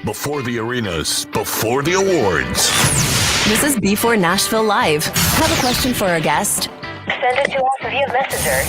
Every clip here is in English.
before the arenas, before the awards. This is b4Nashville Live. Have a question for our guest? Send it to us via Messenger.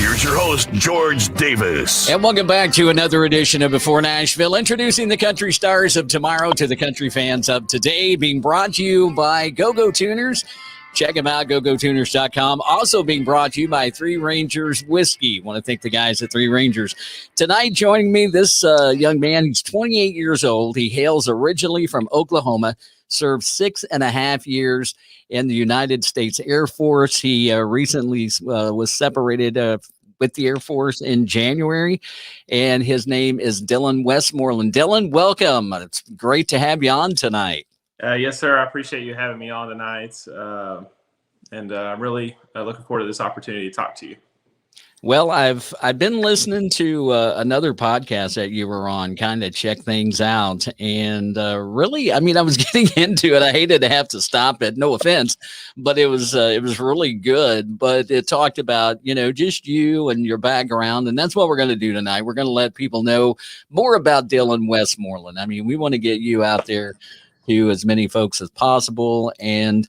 Here's your host, George Davis. And welcome back to another edition of Before Nashville, introducing the country stars of tomorrow to the country fans of today, being brought to you by Go-Go Tuners. Check them out, gogotuners.com. Also being brought to you by Three Rangers Whiskey. Want to thank the guys at Three Rangers. Tonight joining me, this young man, he's 28 years old. He hails originally from Oklahoma, served 6.5 years in the United States Air Force. He recently was separated with the Air Force in January, and his name is Dylan Westmoreland. Dylan, welcome. It's great to have you on tonight. Yes, sir. I appreciate you having me on tonight, and I'm really looking forward to this opportunity to talk to you. Well, I've been listening to another podcast that you were on, kind of check things out, and really, I mean, I was getting into it. I hated to have to stop it. No offense, but it was really good. But it talked about, you know, just you and your background, and that's what we're going to do tonight. We're going to let people know more about Dylan Westmoreland. I mean, we want to get you out there to as many folks as possible. And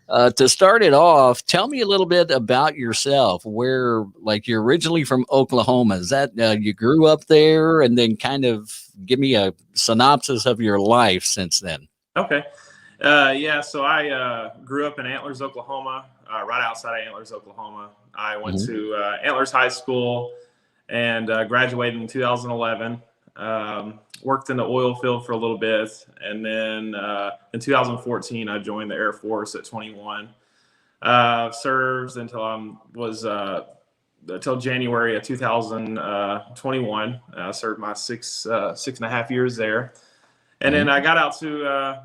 to start it off, tell me a little bit about yourself. Where, like, you're originally from Oklahoma. Is that you grew up there? And then kind of give me a synopsis of your life since then. Okay. Yeah, so I grew up in Antlers, Oklahoma, right outside of Antlers, Oklahoma. I went to Antlers High School and graduated in 2011. Worked in the oil field for a little bit, and then in 2014 I joined the Air Force at 21. Served until until January of 2021. Served my 6.5 years there, and then I got out to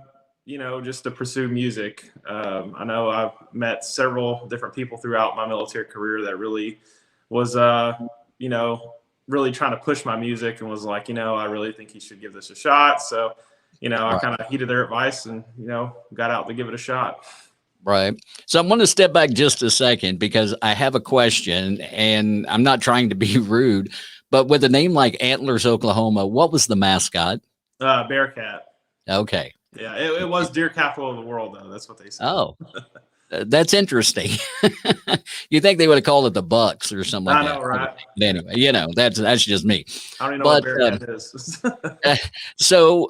just to pursue music. I know I've met several different people throughout my military career that really was really trying to push my music and was like, I really think you should give this a shot. So, I kind of heeded their advice and, got out to give it a shot. Right. So I'm going to step back just a second because I have a question, and I'm not trying to be rude, but with a name like Antlers, Oklahoma, what was the mascot? Bearcat. Okay. Yeah, it was deer capital of the world, though. That's what they said. Oh, that's interesting. You think they would have called it the Bucks or something like that. I know, right? But anyway, that's just me. I don't even know what Bearcat is. So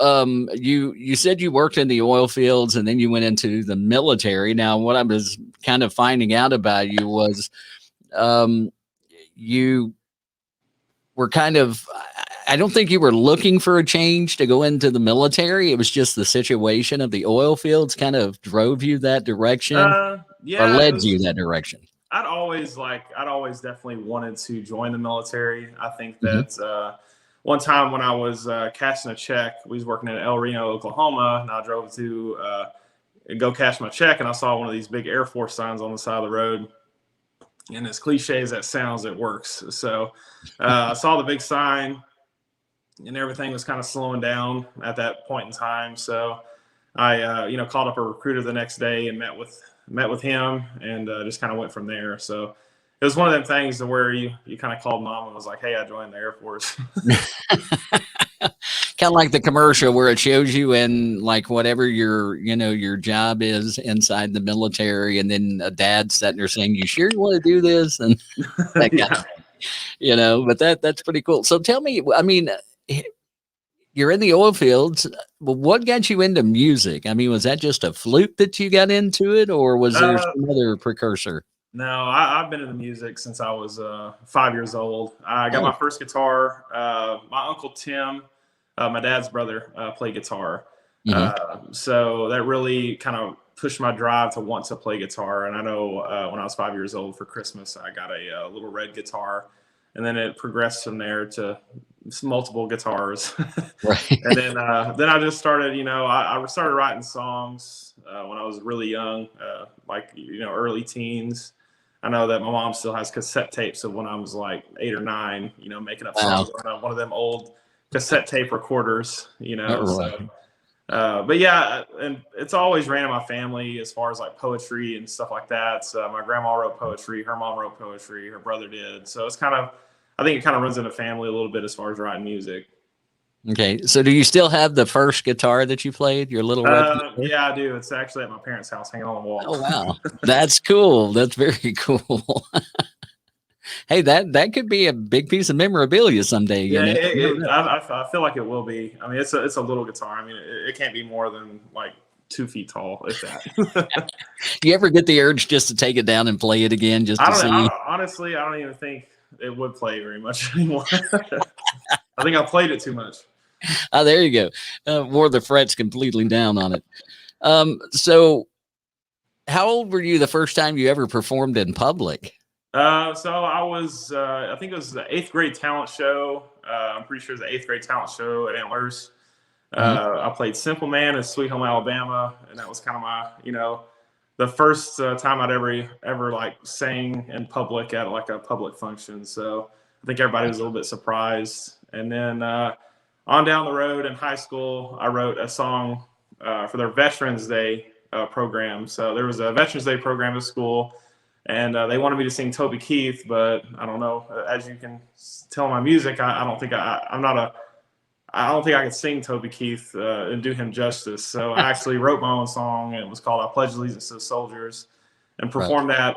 you said you worked in the oil fields and then you went into the military. Now, what I was kind of finding out about you was you were kind of, I don't think you were looking for a change to go into the military. It was just the situation of the oil fields kind of drove you that direction, or led you that direction. I'd always definitely wanted to join the military. I think that one time when I was cashing a check, we was working in El Reno, Oklahoma, and I drove to go cash my check, and I saw one of these big Air Force signs on the side of the road. And as cliche as that sounds, it works. So I saw the big sign, and everything was kind of slowing down at that point in time. So I, called up a recruiter the next day and met with him, and just kind of went from there. So it was one of them things to where you kind of called mom and was like, "Hey, I joined the Air Force." Kind of like the commercial where it shows you in like whatever your job is inside the military, and then a dad sitting there saying, "You sure you want to do this?" And that but that's pretty cool. So tell me, I mean, you're in the oil fields. What got you into music? I mean, was that just a fluke that you got into it, or was there some other precursor? No, I've been into music since I was 5 years old. I got my first guitar. My Uncle Tim, my dad's brother, played guitar. So that really kind of pushed my drive to want to play guitar. And I know when I was 5 years old for Christmas, I got a little red guitar. And then it progressed from there to multiple guitars. Right. And then I just started, I started writing songs when I was really young, early teens. I know that my mom still has cassette tapes of when I was like 8 or 9, making up songs on one of them old cassette tape recorders, So, but yeah, and it's always ran in my family as far as like poetry and stuff like that. So my grandma wrote poetry, her mom wrote poetry, her brother did. So it's I think it kind of runs in the family a little bit as far as writing music. Okay. So do you still have the first guitar that you played, your little red guitar? Yeah, I do. It's actually at my parents' house, hanging on the wall. Oh, wow. That's cool. That's very cool. Hey, that could be a big piece of memorabilia someday. Yeah, You know? I feel like it will be. I mean, it's a little guitar. I mean, it can't be more than like 2 feet tall, if that. You ever get the urge just to take it down and play it again, just to see? Honestly, I don't even think it would play very much anymore. I think I played it too much. Oh, there you go. Wore the frets completely down on it. So how old were you the first time you ever performed in public? So I was, I think it was the 8th grade talent show. I'm pretty sure it was the 8th grade talent show at Antlers. I played Simple Man in Sweet Home Alabama, and that was kind of my, the first time I'd ever like sang in public at like a public function. So I think everybody was a little bit surprised. And then on down the road in high school, I wrote a song for their Veterans Day program. So there was a Veterans Day program at school, and they wanted me to sing Toby Keith, but I don't know. As you can tell my music, I don't think I don't think I could sing Toby Keith and do him justice. So I actually wrote my own song, and it was called "I Pledge Allegiance to the Soldiers," and performed that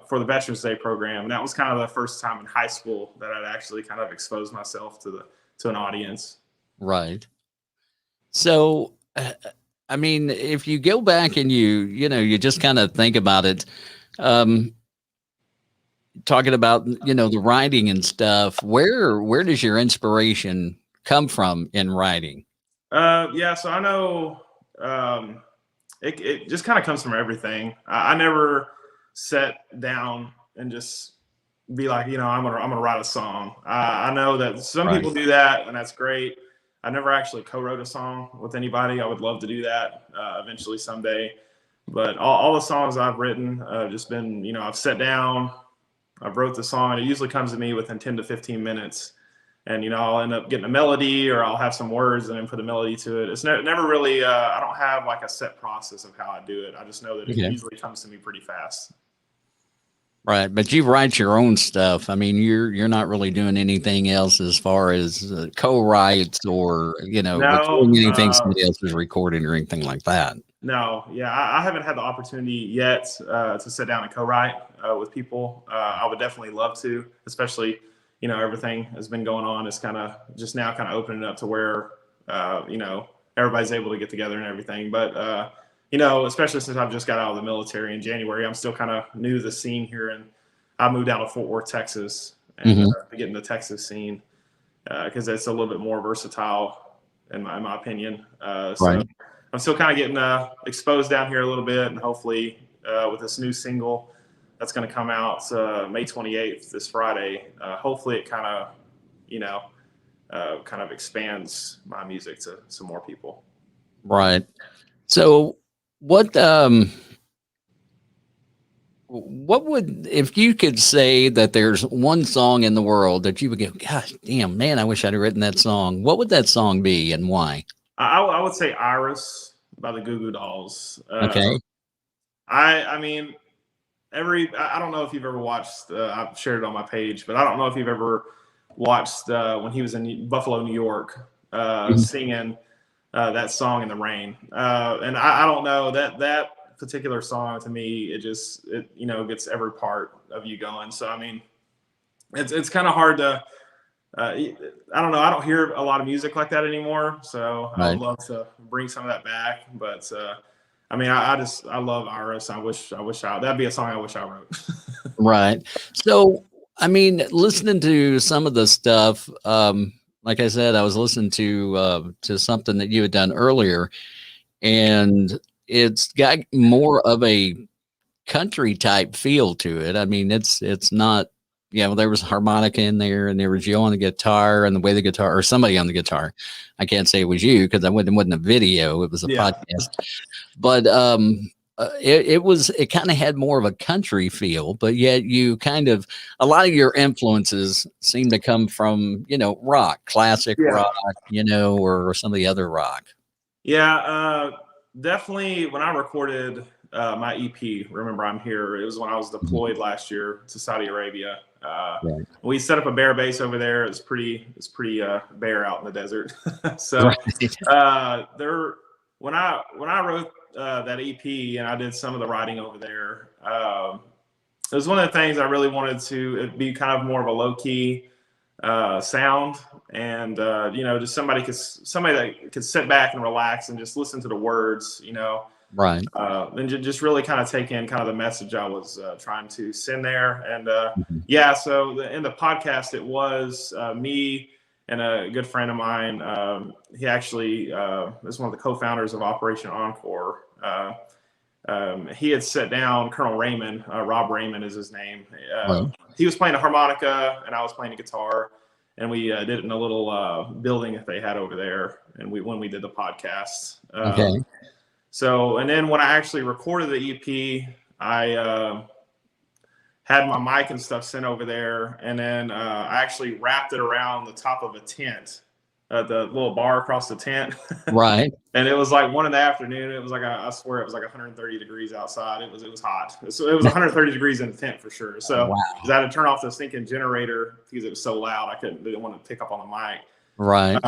for the Veterans Day program. And that was kind of the first time in high school that I'd actually kind of exposed myself to an audience. Right. So, I mean, if you go back and you just kind of think about it, talking about, the writing and stuff, where does your inspiration come from in writing? Yeah, so I know it just kind of comes from everything. I never sat down and just be like, I'm gonna write a song. I know that some people do that, and that's great. I never actually co-wrote a song with anybody. I would love to do that eventually someday. But all the songs I've written just been, I've sat down, I've wrote the song, and it usually comes to me within 10 to 15 minutes. And, I'll end up getting a melody, or I'll have some words and then put a melody to it. It's never really, I don't have like a set process of how I do it. I just know that it usually comes to me pretty fast. Right. But you write your own stuff. I mean, you're not really doing anything else as far as co-writes or, recording anything somebody else is recording or anything like that. No. Yeah. I haven't had the opportunity yet to sit down and co-write with people. I would definitely love to, especially, everything has been going on. It's kind of just now kind of opening up to where, everybody's able to get together and everything. But, especially since I've just got out of the military in January, I'm still kind of new to the scene here. And I moved down to Fort Worth, Texas, and to get in the Texas scene because it's a little bit more versatile, in my opinion. So I'm still kind of getting exposed down here a little bit, and hopefully with this new single that's going to come out May 28th, this Friday, hopefully it kind of expands my music to some more people. Right. So what would, if you could say that there's one song in the world that you would go, gosh, damn, man, I wish I'd have written that song. What would that song be and why? I would say Iris by the Goo Goo Dolls. Okay. I mean, I don't know if you've ever watched, I've shared it on my page, but I don't know if you've ever watched when he was in Buffalo, New York, singing that song in the rain. And I don't know, that particular song to me, it gets every part of you going. So, I mean, it's kind of hard to, I don't know. I don't hear a lot of music like that anymore. So I would love to bring some of that back. But I mean, I love Iris. That'd be a song I wish I wrote. Right. So, I mean, listening to some of the stuff, like I said, I was listening to something that you had done earlier, and it's got more of a country type feel to it. I mean, it's not, there was harmonica in there, and there was you on the guitar, and the way the guitar, or somebody on the guitar. I can't say it was you because it wasn't a video; it was a podcast. But it kind of had more of a country feel, but yet a lot of your influences seem to come from rock, classic rock, or some of the other rock. Yeah, definitely. When I recorded my EP, Remember I'm Here. It was when I was deployed last year to Saudi Arabia. Right. We set up a bear base over there. It's pretty bare out in the desert. So Right. when I wrote that EP and I did some of the writing over there, it was one of the things I really wanted to be kind of more of a low key sound, and just somebody that could sit back and relax and just listen to the words, Right. and just really kind of take in kind of the message I was trying to send there. And Mhm. yeah, so in the podcast, it was me and a good friend of mine. He actually is one of the co-founders of Operation Encore. He had set down Colonel Raymond. Rob Raymond is his name. Right. He was playing a harmonica and I was playing a guitar, and we did it in a little building that they had over there. And when we did the podcast. Okay. So, and then when I actually recorded the EP, I had my mic and stuff sent over there, and then I actually wrapped it around the top of a tent, the little bar across the tent. Right. And it was like 1 PM. It was like, I swear it was like 130 degrees outside. It was hot. So it was 130 degrees in the tent for sure. So Wow. I had to turn off the stinking generator because it was so loud. Didn't want to pick up on the mic. Right.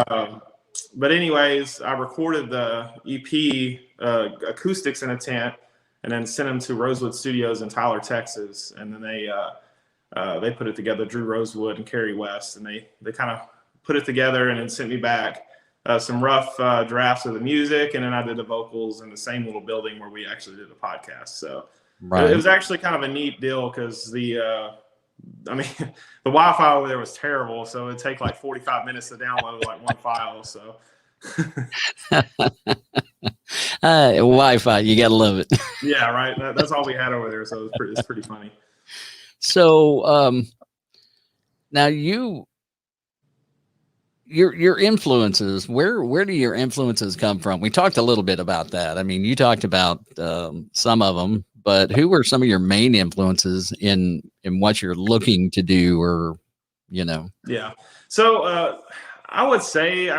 But anyways, I recorded the EP acoustics in a tent, and then sent them to Rosewood Studios in Tyler, Texas. And then they put it together, Drew Rosewood and Kerry West, and they kind of put it together and then sent me back some rough drafts of the music, and then I did the vocals in the same little building where we actually did the podcast. So Right. it was actually kind of a neat deal because the Wi-Fi over there was terrible, so it'd take like 45 minutes to download like one file. So Wi-Fi, you gotta love it. yeah, right. That's all we had over there. So it's pretty funny. So now your influences, where do your influences come from? We talked a little bit about that. I mean, you talked about some of them, but who were some of your main influences in what you're looking to do, or Yeah. So I would say, I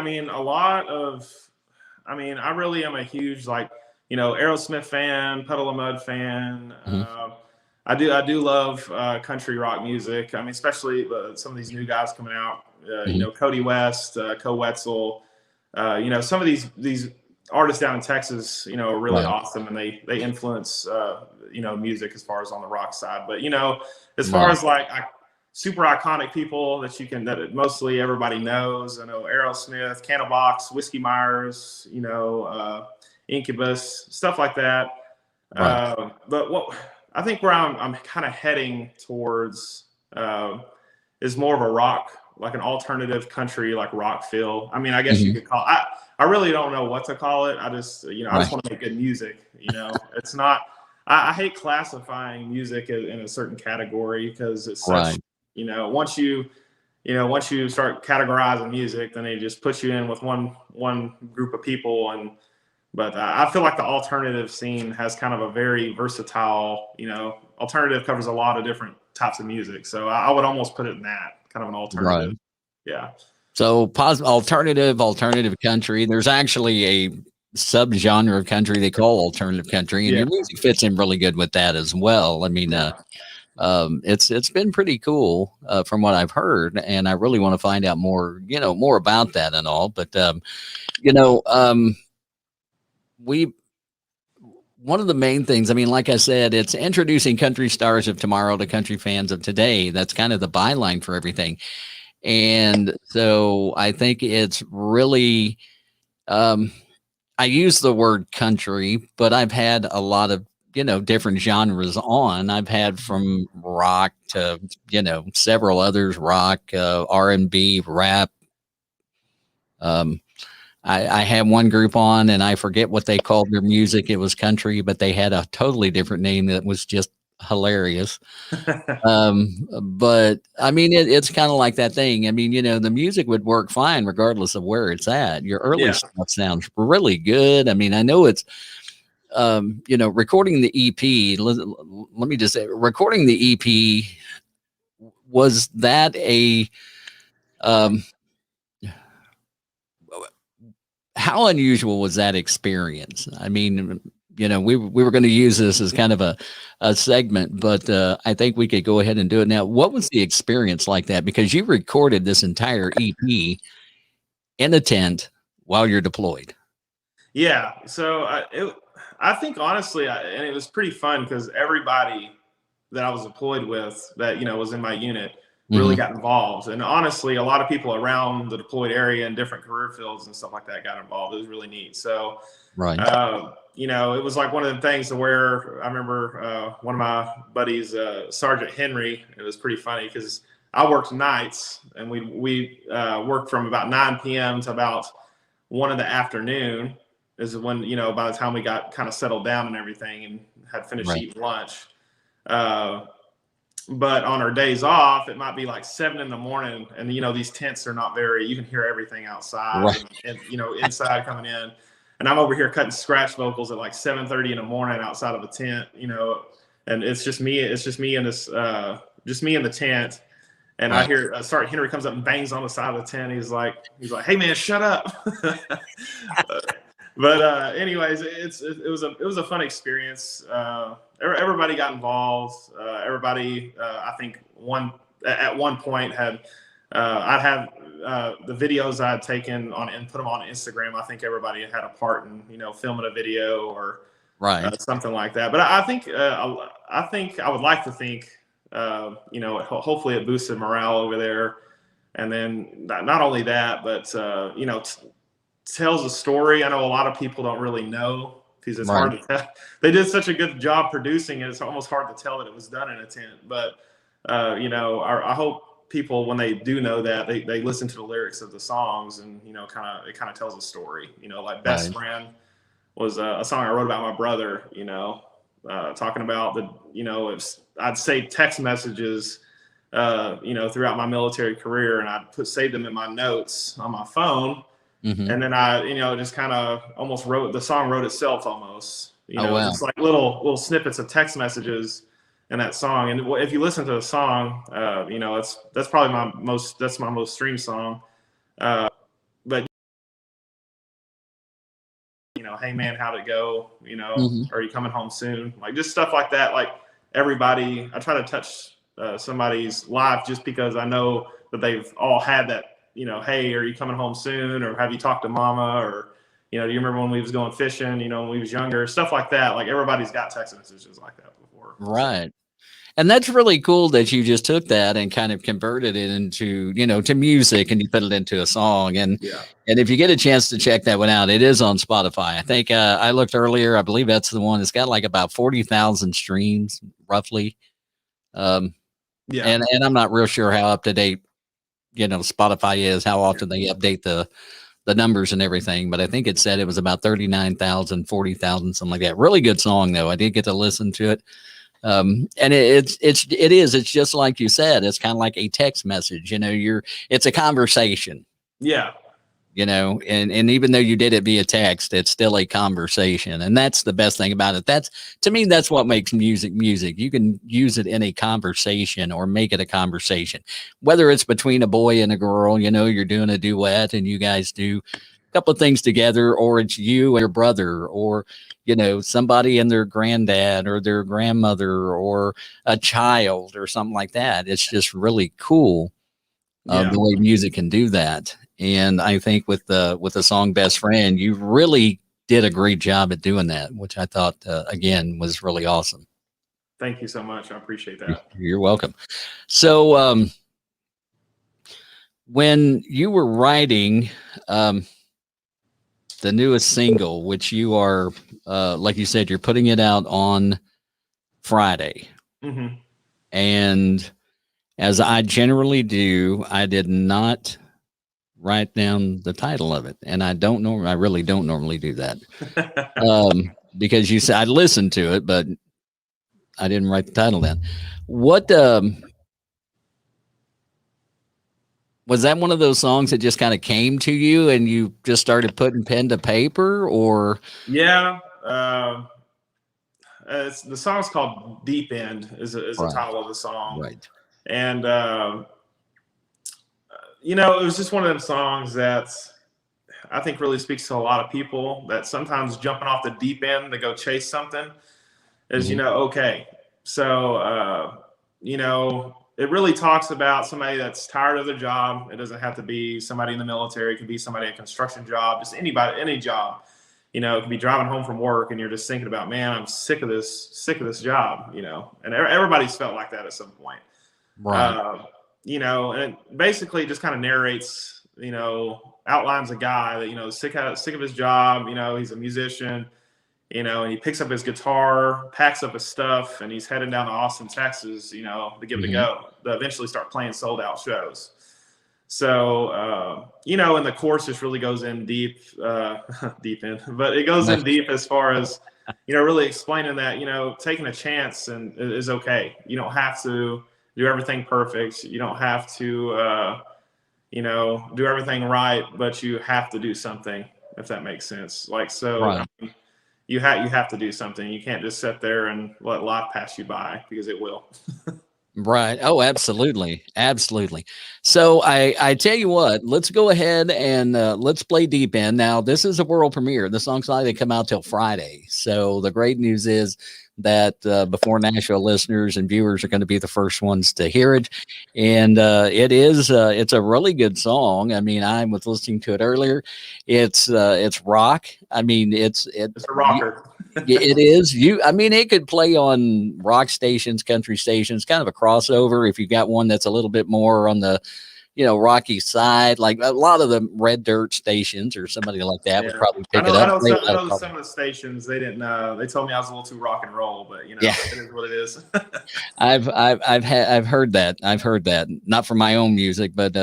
really am a huge Aerosmith fan, Puddle of Mud fan. Mhm. I do love country rock music. I mean, especially some of these new guys coming out. Cody West, Co Wetzel. Some of these artists down in Texas, are really Right. awesome, and they influence music as far as on the rock side. But as far as like super iconic people that mostly everybody knows, I know Aerosmith, Candlebox, Whiskey Myers, Incubus, stuff like that. Right. But what I think where I'm kind of heading towards is more of a rock, like an alternative country, like rock feel. I mean, I guess you could call it. I really don't know what to call it. I just, I just want to make good music. It's not. I hate classifying music in a certain category because it's such. Right. Once you start categorizing music, then they just put you in with one group of people. But I feel like the alternative scene has kind of a very versatile. Alternative covers a lot of different types of music. So I would almost put it in that kind of an alternative. Right. Yeah. So alternative country. There's actually a subgenre of country they call alternative country, and your music fits in really good with that as well. I mean, it's been pretty cool from what I've heard, and I really want to find out more about that and all. But one of the main things, I mean, like I said, it's introducing country stars of tomorrow to country fans of today. That's kind of the byline for everything. And so I think it's really, I use the word country, but I've had a lot of, different genres on. I've had from rock to, several others, rock, R&B, rap. I had one group on, and I forget what they called their music. It was country, but they had a totally different name that was just hilarious. But I mean, it's kind of like that thing. I mean, the music would work fine regardless of where it's at. Your early stuff sounds really good. I mean, I know it's, recording the EP. Let me just say, recording the EP, was that how unusual was that experience? I mean, we were going to use this as kind of a segment, but I think we could go ahead and do it now. What was the experience like that? Because you recorded this entire EP in a tent while you're deployed. Yeah. So I think honestly, and it was pretty fun because everybody that I was deployed with that, was in my unit really got involved. And honestly, a lot of people around the deployed area and different career fields and stuff like that got involved. It was really neat. So, right. It was like one of the things to where I remember one of my buddies, Sergeant Henry, it was pretty funny because I worked nights and we worked from about 9 p.m. to about 1 in the afternoon is when, by the time we got kind of settled down and everything and had finished eating lunch. But on our days off, it might be like 7 in the morning. And, these tents are not you can hear everything outside and inside coming in. And I'm over here cutting scratch vocals at like 7:30 in the morning outside of a tent, and it's just me in this, just me in the tent. And I hear Sergeant Henry comes up and bangs on the side of the tent. He's like, "Hey man, shut up." But anyways, it was a fun experience. Everybody got involved. Everybody, I think at one point had I'd have the videos I had taken on and put them on Instagram. I think everybody had a part in filming a video or something like that. But I think I would like to think hopefully it boosted morale over there. And then not only that, but tells a story. I know a lot of people don't really know because it's hard to tell. They did such a good job producing it. It's almost hard to tell that it was done in a tent. But, I hope people, when they do know that, they listen to the lyrics of the songs and, it kind of tells a story. Like Best Friend was a song I wrote about my brother, talking about I'd say text messages, throughout my military career, and I'd save them in my notes on my phone. And then I, just kind of almost the song wrote itself almost, It's like little snippets of text messages in that song. And if you listen to the song, that's probably my most streamed song. But, hey man, how'd it go? Are you coming home soon? Like just stuff like that. Like everybody, I try to touch somebody's life just because I know that they've all had that, hey, are you coming home soon? Or have you talked to mama? Or, do you remember when we was going fishing, when we was younger, stuff like that. Like everybody's got text messages like that before. Right. And that's really cool that you just took that and kind of converted it into, to music, and you put it into a song. And and if you get a chance to check that one out, it is on Spotify. I think I looked earlier. I believe that's the one. It's got like about 40,000 streams roughly. And I'm not real sure how up to date, Spotify is, how often they update the numbers and everything. But I think it said it was about 39,000, 40,000, something like that. Really good song though. I did get to listen to it. And it's just like you said, it's kind of like a text message, it's a conversation. Yeah. And even though you did it via text, it's still a conversation. And that's the best thing about it. To me, that's what makes music. You can use it in a conversation or make it a conversation, whether it's between a boy and a girl, you're doing a duet and you guys do a couple of things together, or it's you and your brother, or somebody and their granddad or their grandmother or a child or something like that. It's just really cool the way music can do that. And I think with the song Best Friend, you really did a great job at doing that, which I thought, again, was really awesome. Thank you so much. I appreciate that. You're welcome. So when you were writing the newest single, which you are, like you said, you're putting it out on Friday. And as I generally do, I did not write down the title of it. And I really don't normally do that. Because you said I listened to it, but I didn't write the title down. What, was that one of those songs that just kind of came to you and you just started putting pen to paper, or? Yeah. The song's called Deep End is the title of the song. Right. And, it was just one of them songs that I think really speaks to a lot of people, that sometimes jumping off the deep end to go chase something is, okay. So, it really talks about somebody that's tired of their job. It doesn't have to be somebody in the military. It could be somebody in a construction job, just anybody, any job. It could be driving home from work and you're just thinking about, man, I'm sick of this job, and everybody's felt like that at some point. Right. And it basically just kind of narrates, outlines a guy that, sick of his job. He's a musician, and he picks up his guitar, packs up his stuff, and he's heading down to Austin, Texas, to give it a go, to eventually start playing sold out shows. So, and the chorus just really goes in deep, but it goes in deep as far as, really explaining that, taking a chance and is okay. You don't have to do everything perfect. You don't have to, do everything right, but you have to do something, if that makes sense. Like, so Right. You have to do something. You can't just sit there and let life pass you by, because it will. Right. Oh, absolutely. Absolutely. So I tell you what, let's go ahead and let's play Deep End. Now, this is a world premiere. The song's not going to come out till Friday. So the great news is that b4Nashville listeners and viewers are going to be the first ones to hear it. And it's a really good song. I mean, I was listening to it earlier. It's rock. I mean, it's a rocker. It is. It could play on rock stations, country stations, kind of a crossover. If you got one that's a little bit more on the, rocky side, like a lot of the red dirt stations or somebody like that would probably pick it up. I know some of the stations, they didn't, they told me I was a little too rock and roll, but it is what it is. I've heard that. I've heard that, not for my own music, but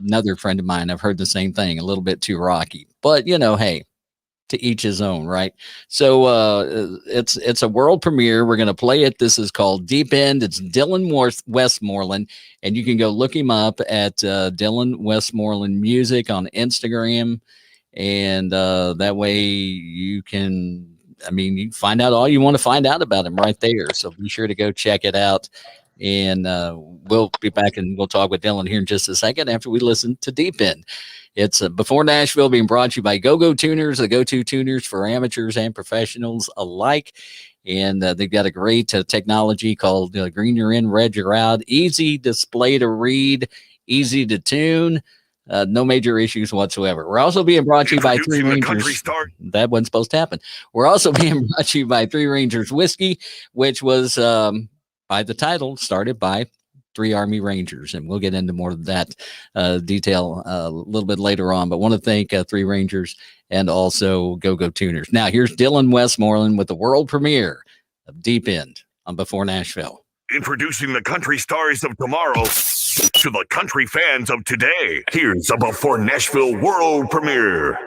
another friend of mine, I've heard the same thing, a little bit too rocky, but hey, to each his own, right? So it's a world premiere. We're going to play it. This is called Deep End. It's Dylan Westmoreland, and you can go look him up at Dylan Westmoreland Music on Instagram, and that way you can, you find out all you want to find out about him right there. So be sure to go check it out, and we'll be back and we'll talk with Dylan here in just a second after we listen to Deep End. It's b4Nashville, being brought to you by Go-Go Tuners, the go-to tuners for amateurs and professionals alike. And they've got a great technology called Green You're In, Red You're Out. Easy display to read, easy to tune, no major issues whatsoever. We're also being brought to you by Three Rangers. That wasn't supposed to happen. We're also being brought to you by Three Rangers Whiskey, which was, by the title, started by Three Army Rangers, and we'll get into more of that detail a little bit later on. But want to thank Three Rangers and also Go-Go Tuners. Now, here's Dylan Westmoreland with the world premiere of Deep End on b4Nashville. Introducing the country stars of tomorrow to the country fans of today. Here's a b4Nashville world premiere.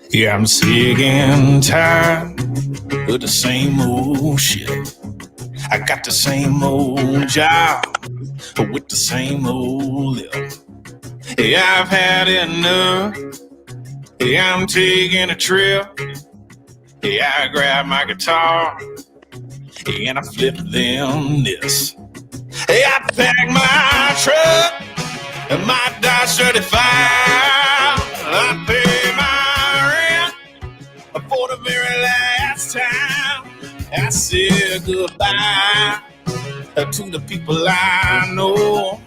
Yeah, I'm sick and tired of the same old shit. I got the same old job with the same old lip. Yeah, I've had enough. Yeah, I'm taking a trip. Yeah, I grab my guitar and I flip them this. Yeah, I pack my truck and my Dodge 35. I pay my for the very last time. I said goodbye to the people I know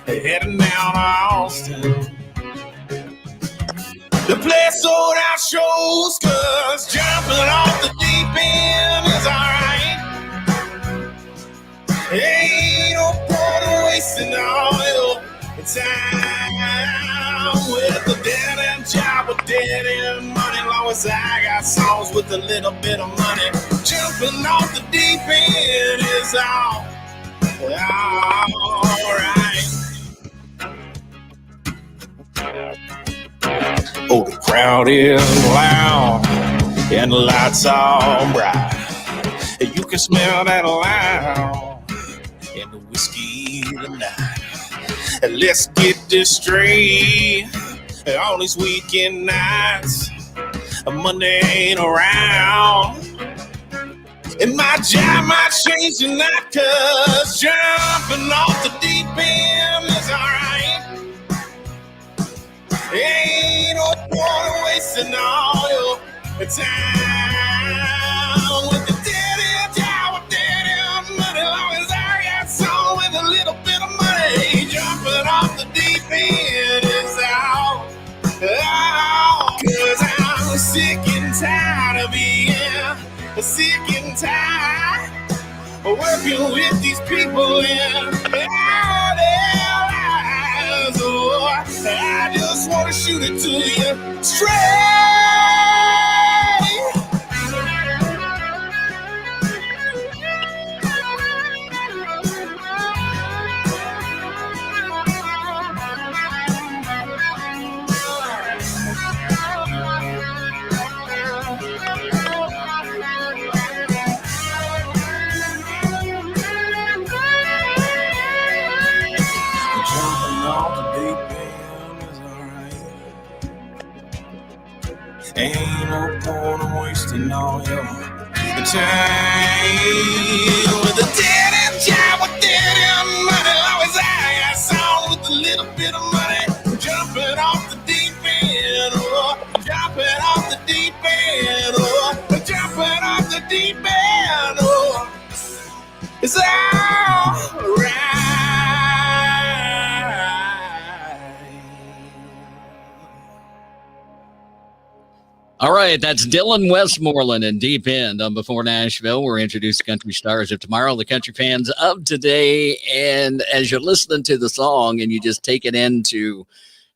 heading down to Austin. The place sold out shows, 'cause jumping off the deep end is alright. Ain't no point wasting all your time with a dead end job with dead end money. Long as I got songs with a little bit of money, jumping off the deep end is all right. Oh, the crowd is loud and the lights are bright. You can smell that loud and the whiskey tonight. Let's get this straight on these weekend nights. Monday ain't around. And my job might change tonight, 'cause jumping off the deep end is alright. Ain't no point in wasting all your time with the dead end job with dead end money. Long as I got some with a little bit of money, jumping off the deep end is all. 'Cause I'm sick and tired of being sick and tired of working with these people in their lives. Oh, I just want to shoot it to you straight. Ain't no point in wasting all your time with a dead end job with dead end money. Long as I got some with a little bit of money, jumping off the deep end, oh, jumping off the deep end, oh, jumping off the deep end, oh, it's all right. All right, that's Dylan Westmoreland and Deep End on Before Nashville. We're introducing country stars of tomorrow, the country fans of today. And as you're listening to the song and you just take it into,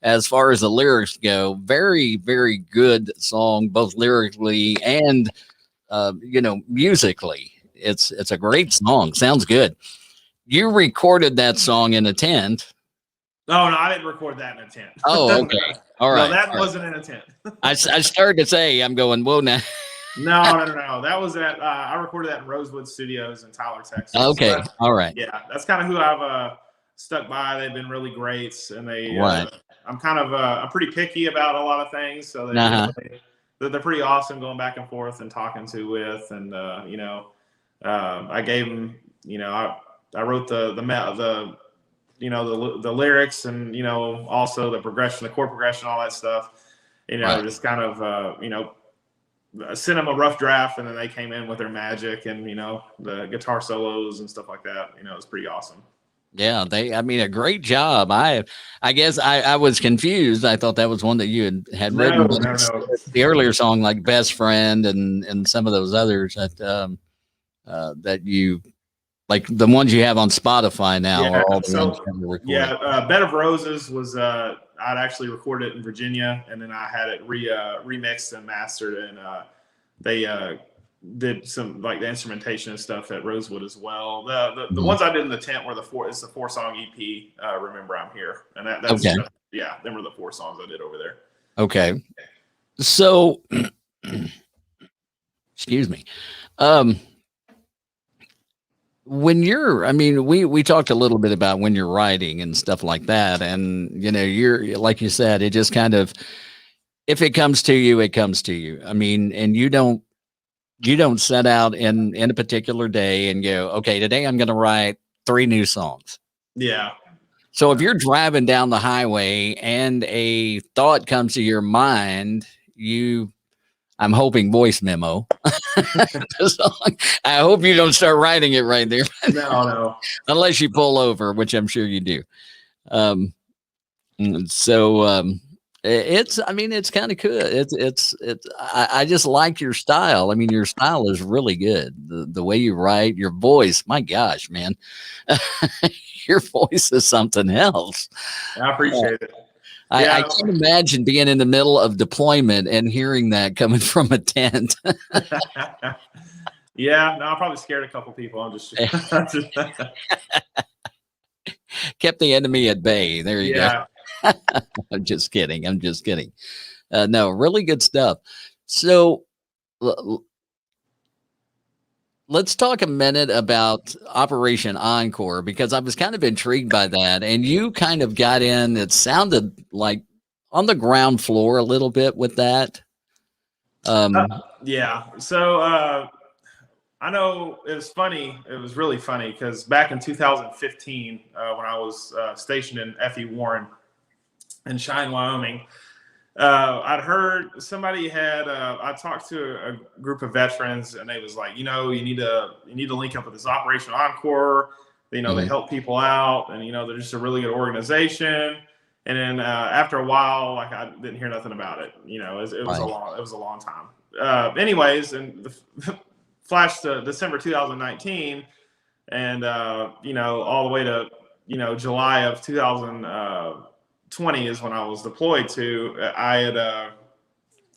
as far as the lyrics go, very, very good song, both lyrically and, musically. It's a great song. Sounds good. You recorded that song in a tent. Oh, no, I didn't record that in a tent. Oh, okay. All right. No, that wasn't in a tent. I started to say, I'm going, whoa, now. No. That was at, I recorded that in Rosewood Studios in Tyler, Texas. Okay. So all right. Yeah, that's kind of who I've stuck by. They've been really great. And Right. I'm kind of, I'm pretty picky about a lot of things. So they're pretty awesome going back and forth and talking with. And, I gave them, I wrote the lyrics and, also the progression, the chord progression, all that stuff, Right. just kind of, sent them a rough draft and then they came in with their magic and, the guitar solos and stuff like that. It was pretty awesome. Yeah, a great job. I guess I was confused. I thought that was one that you had written. No. The earlier song, like Best Friend and some of those others that you, like the ones you have on Spotify now. Yeah, are all the ones that were recorded. Bed of Roses was I'd actually recorded it in Virginia, and then I had it remixed and mastered, and they did some like the instrumentation and stuff at Rosewood as well. The ones I did in the tent were it's the 4-song EP. Remember I'm Here, and that's okay. Them were the 4 songs I did over there. Okay, so excuse me. When you're, we talked a little bit about when you're writing and stuff like that. And, you're, like you said, it just kind of, if it comes to you, it comes to you. And you don't set out in a particular day and go, okay, today I'm going to write 3 new songs. Yeah. So if you're driving down the highway and a thought comes to your mind, I'm hoping voice memo. I hope you don't start writing it right there. No. Unless you pull over, which I'm sure you do. It's kind of good. I just like your style. Your style is really good. The way you write, your voice, my gosh, man, your voice is something else. I appreciate it. I can't imagine being in the middle of deployment and hearing that coming from a tent. Yeah, no, I probably scared a couple people. I'm just kept the enemy at bay. There you go. I'm just kidding. No, really good stuff. So let's talk a minute about Operation Encore, because I was kind of intrigued by that. And you kind of got in, it sounded like on the ground floor a little bit with that. Yeah. So I know it was funny. It was really funny because back in 2015, when I was stationed in F.E. Warren in Cheyenne, Wyoming, I'd heard somebody had. I talked to a group of veterans, and they was like, you need to link up with this Operation Encore. They help people out, and they're just a really good organization. And then after a while, like I didn't hear nothing about it. It was a long time. Anyways, and the flash to December 2019, and all the way to July of 2020 is when I was deployed to. I had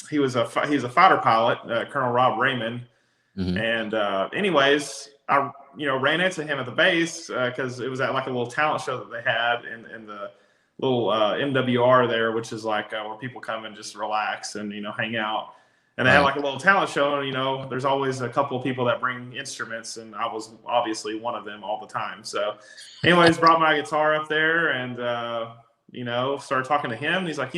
he's a fighter pilot, Colonel Rob Raymond, and anyways, I ran into him at the base because it was at like a little talent show that they had in the little MWR there, which is like where people come and just relax and hang out. And they had like a little talent show, and there's always a couple of people that bring instruments, and I was obviously one of them all the time. So, anyways, brought my guitar up there, and started talking to him. And he's like,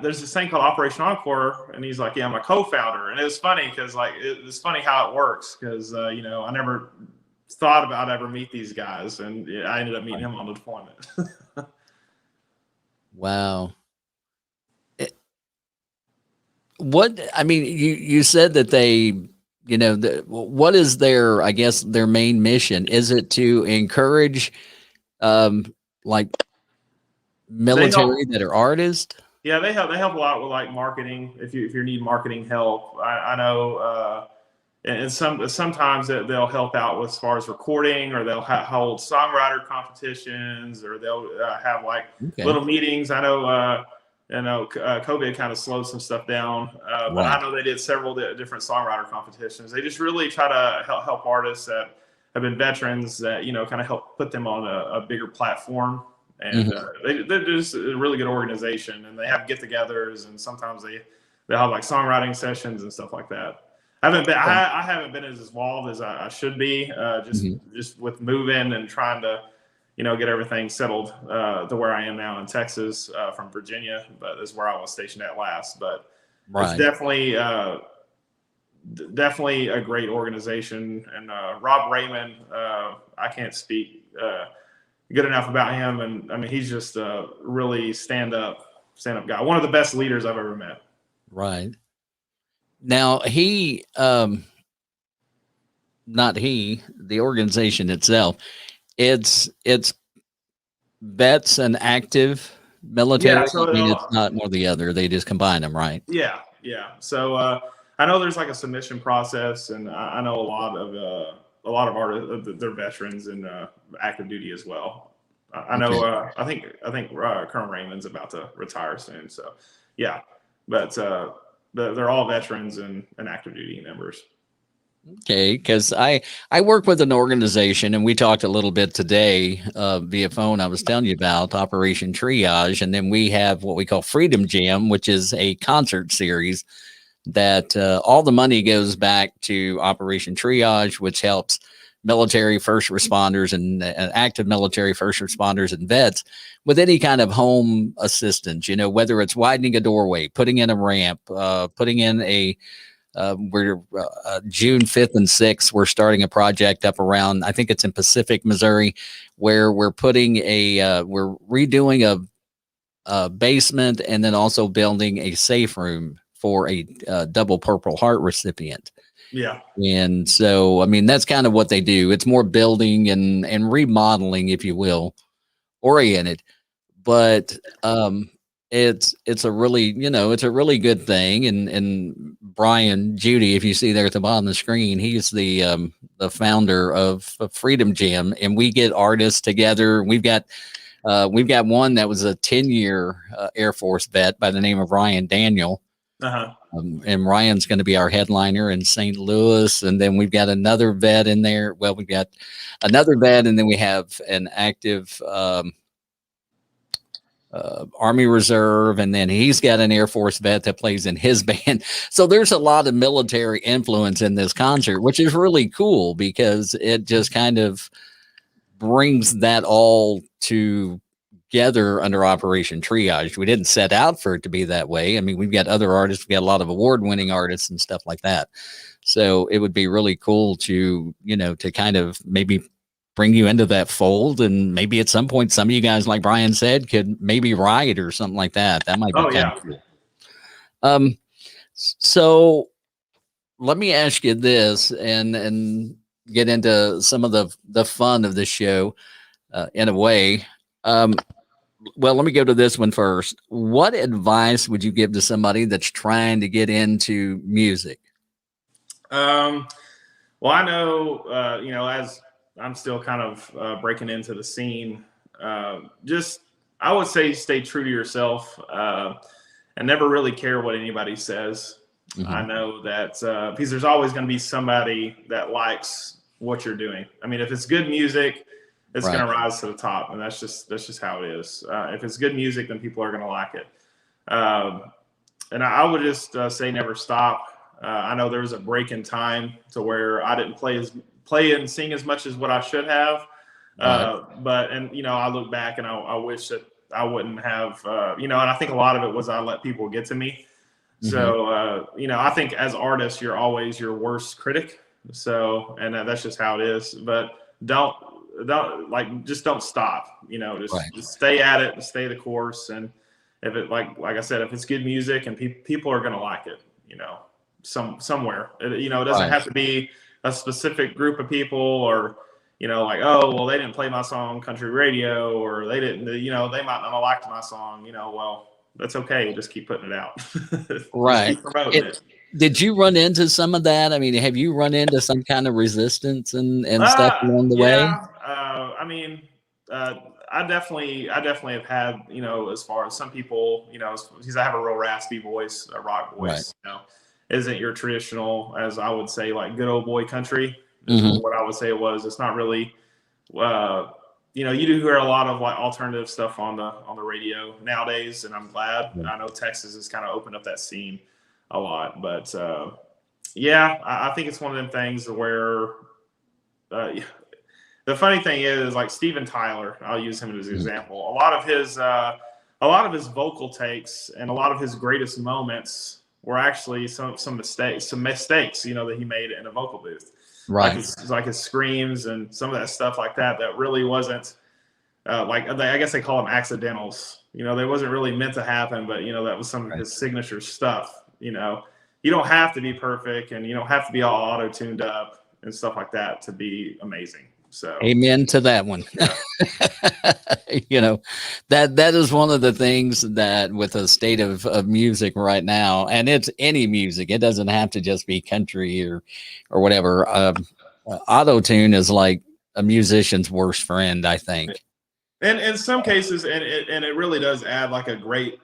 there's this thing called Operation Encore, and he's like, yeah, I'm a co-founder. And it was funny because it's funny how it works because I never thought about ever meet these guys, and I ended up meeting him on the deployment. Wow. You said that they, what is their, I guess, their main mission? Is it to encourage, like military that are artists? Yeah, they help a lot with like marketing. If you need marketing help, I know, and sometimes they'll help out with as far as recording, or they'll hold songwriter competitions, or they'll have like little meetings. I know. COVID kind of slowed some stuff down, but I know they did several different songwriter competitions. They just really try to help artists that have been veterans that, kind of help put them on a bigger platform. And they're just a really good organization, and they have get-togethers, and sometimes they'll have like songwriting sessions and stuff like that. I haven't been as involved as I should be, just with moving and trying to get everything settled to where I am now in Texas from Virginia, but that's where I was stationed at last. But it's definitely a great organization. And Rob Raymond, I can't speak good enough about him. And I mean, he's just a really stand-up guy. One of the best leaders I've ever met. Right. Now the organization itself, it's vets and active military. Yeah, so it's not one or the other. They just combine them, right? Yeah. So I know there's like a submission process, and I know a lot of artists, they're veterans and active duty as well. I know. I think Colonel Raymond's about to retire soon. So yeah, but they're all veterans and active duty members. Okay, because I work with an organization, and we talked a little bit today via phone. I was telling you about Operation Triage, and then we have what we call Freedom Jam, which is a concert series that all the money goes back to Operation Triage, which helps military first responders and active military first responders and vets with any kind of home assistance, whether it's widening a doorway, putting in a ramp, putting in a we're June 5th and 6th, we're starting a project up around, I think it's in Pacific, Missouri, where we're putting we're redoing a basement and then also building a safe room for a double Purple Heart recipient. Yeah. And so, I mean, that's kind of what they do. It's more building and remodeling, if you will, oriented, but it's a really, it's a really good thing. And Brian Judy, if you see there at the bottom of the screen, he's the founder of Freedom Jam, and we get artists together. We've got one that was a 10-year Air Force vet by the name of Ryan Daniel. And Ryan's going to be our headliner in St. Louis. And then we've got another vet in there. Well, we've got another vet, and then we have an active Army Reserve, and then he's got an Air Force vet that plays in his band. So there's a lot of military influence in this concert, which is really cool because it just kind of brings that all together together under Operation Triage. We didn't set out for it to be that way. I mean, we've got other artists, we got a lot of award-winning artists and stuff like that. So it would be really cool to, to kind of maybe bring you into that fold, and maybe at some point, some of you guys, like Brian said, could maybe write or something like that. That might be kind of cool. So let me ask you this, and get into some of the fun of the show in a way. Well, let me go to this one first. What advice would you give to somebody that's trying to get into music? Well, I know, as I'm still kind of breaking into the scene, I would say stay true to yourself and never really care what anybody says. Mm-hmm. I know that because there's always going to be somebody that likes what you're doing. I mean, if it's good music, it's going to rise to the top, and that's just how it is. If it's good music, then people are going to like it. And I would just say never stop. I know there was a break in time to where I didn't play and sing as much as what I should have. But I look back and I wish that I wouldn't have. And I think a lot of it was I let people get to me. Mm-hmm. So I think as artists, you're always your worst critic. So, and that's just how it is. But don't stop, just stay at it and stay the course. And if it, like I said, if it's good music and people are going to like it, somewhere, it doesn't have to be a specific group of people or, like, oh, well, they didn't play my song on country radio, or they didn't, they might not have liked my song, well, that's okay. Just keep putting it out. Right. Keep promoting it. Did you run into some of that? I mean, have you run into some kind of resistance and stuff along the way? I definitely have had, as far as some people, because I have a real raspy voice, a rock voice, isn't your traditional, as I would say, like good old boy country. Mm-hmm. What I would say it was. It's not really, you do hear a lot of like alternative stuff on the radio nowadays, and I'm glad. I know Texas has kind of opened up that scene a lot, but I think it's one of them things where the funny thing is, like Steven Tyler, I'll use him as an example. A lot of his vocal takes and a lot of his greatest moments were actually some mistakes that he made in a vocal booth. Right. Like his screams and some of that stuff like that really wasn't I guess they call them accidentals. They wasn't really meant to happen, but that was some of his signature stuff. You don't have to be perfect, and you don't have to be all auto-tuned up and stuff like that to be amazing. So amen to that one. Yeah. That is one of the things that with the state of music right now, and it's any music, it doesn't have to just be country or whatever. Auto-tune is like a musician's worst friend, I think. And in some cases, and it really does add like a great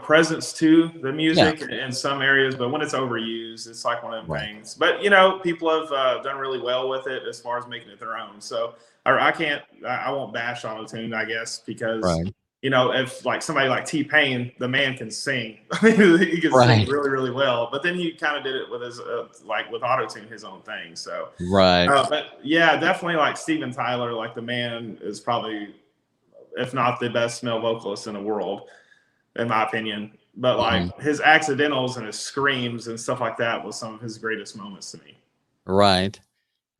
presence to the music in some areas, but when it's overused, it's like one of them things. But people have done really well with it as far as making it their own. So I won't bash auto-tune, I guess, because if like somebody like T-Pain, the man can sing. He can sing really, really well. But then he kind of did it with his with auto-tune, his own thing. So but yeah, definitely like Steven Tyler, like the man is probably, if not the best male vocalist in the world, in my opinion. But like his accidentals and his screams and stuff like that was some of his greatest moments to me. Right.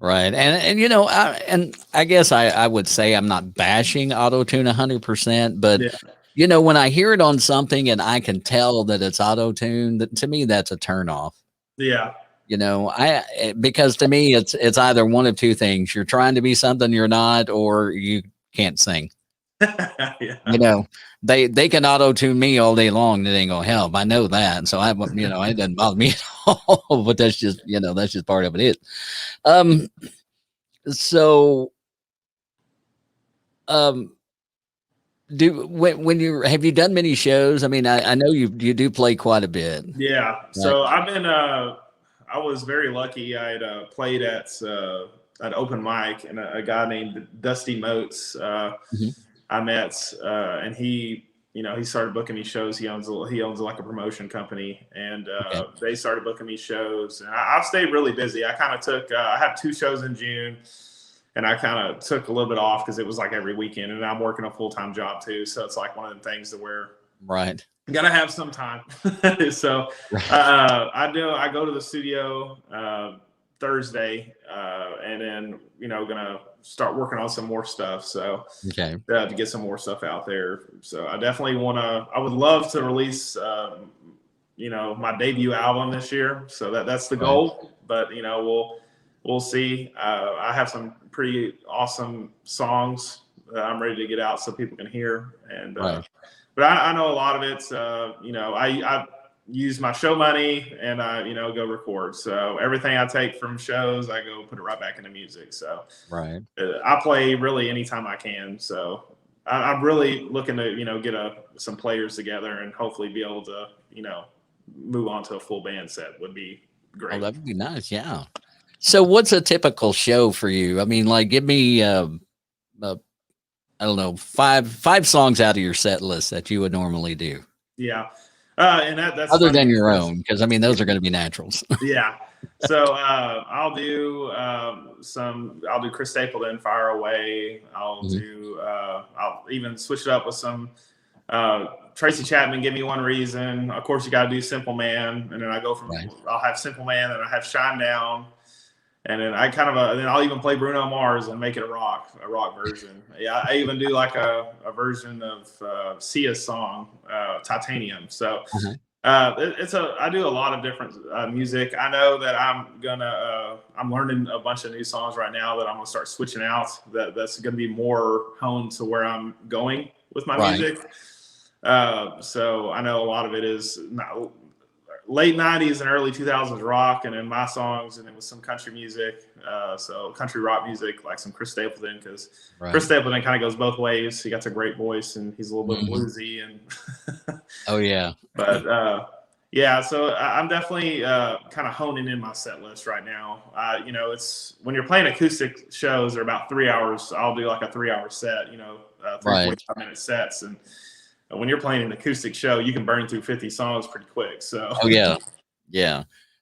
And I guess I would say I'm not bashing auto-tune 100%, but when I hear it on something and I can tell that it's auto-tune, to me that's a turnoff. Yeah. Because to me it's either one of two things: you're trying to be something you're not, or you can't sing. They can auto-tune me all day long. It ain't gonna help. I know that. So it doesn't bother me at all, but that's just part of it. Have you done many shows? I mean, I know you do play quite a bit. Yeah. So I've been, I was very lucky. I had played at an open mic, and a guy named Dusty Moats, I met, and he started booking me shows. He owns like a promotion company, and they started booking me shows, and I've stayed really busy. I kind of took, I had 2 shows in June, and I kind of took a little bit off because it was like every weekend, and I'm working a full-time job too. So it's like one of the things to where Right. you gotta have some time. So I go to the studio Thursday, and then gonna start working on some more stuff. So Okay. to get some more stuff out there. So I definitely I would love to release my debut album this year. So that's the goal. But we'll see. I have some pretty awesome songs that I'm ready to get out so people can hear. And but I know a lot of it's I use my show money and I go record. So everything I take from shows, I go put it right back into music. So I play really anytime I can. So I'm really looking to get some players together and hopefully be able to move on to a full band set would be great. Oh, that would be nice. Yeah. So what's a typical show for you? I mean, like, give me I don't know, five songs out of your set list that you would normally do. Yeah. And that's other than your own, because I mean those are going to be naturals. Yeah. So I'll do Chris Stapleton, Fire Away. I'll even switch it up with some Tracy Chapman, Give Me One Reason. Of course, you got to do Simple Man, and then I go from I'll have Simple Man, and I have Shine Down, and then then I'll even play Bruno Mars and make it a rock version. Yeah, I even do like a version of Sia's song, Titanium. So I do a lot of different music. I know that I'm learning a bunch of new songs right now that I'm gonna start switching out. That's gonna be more honed to where I'm going with my music. So I know a lot of it is late 90s and early 2000s rock, and then my songs, and then with some country music, so country rock music, like some Chris Stapleton, because Chris Stapleton kind of goes both ways. He got a great voice, and he's a little bit bluesy, and but so I'm definitely kind of honing in my set list right now. It's when you're playing acoustic shows, they're about 3 hours. I'll do like a 3-hour set, 45-minute sets, and when you're playing an acoustic show, you can burn through 50 songs pretty quick. So yeah.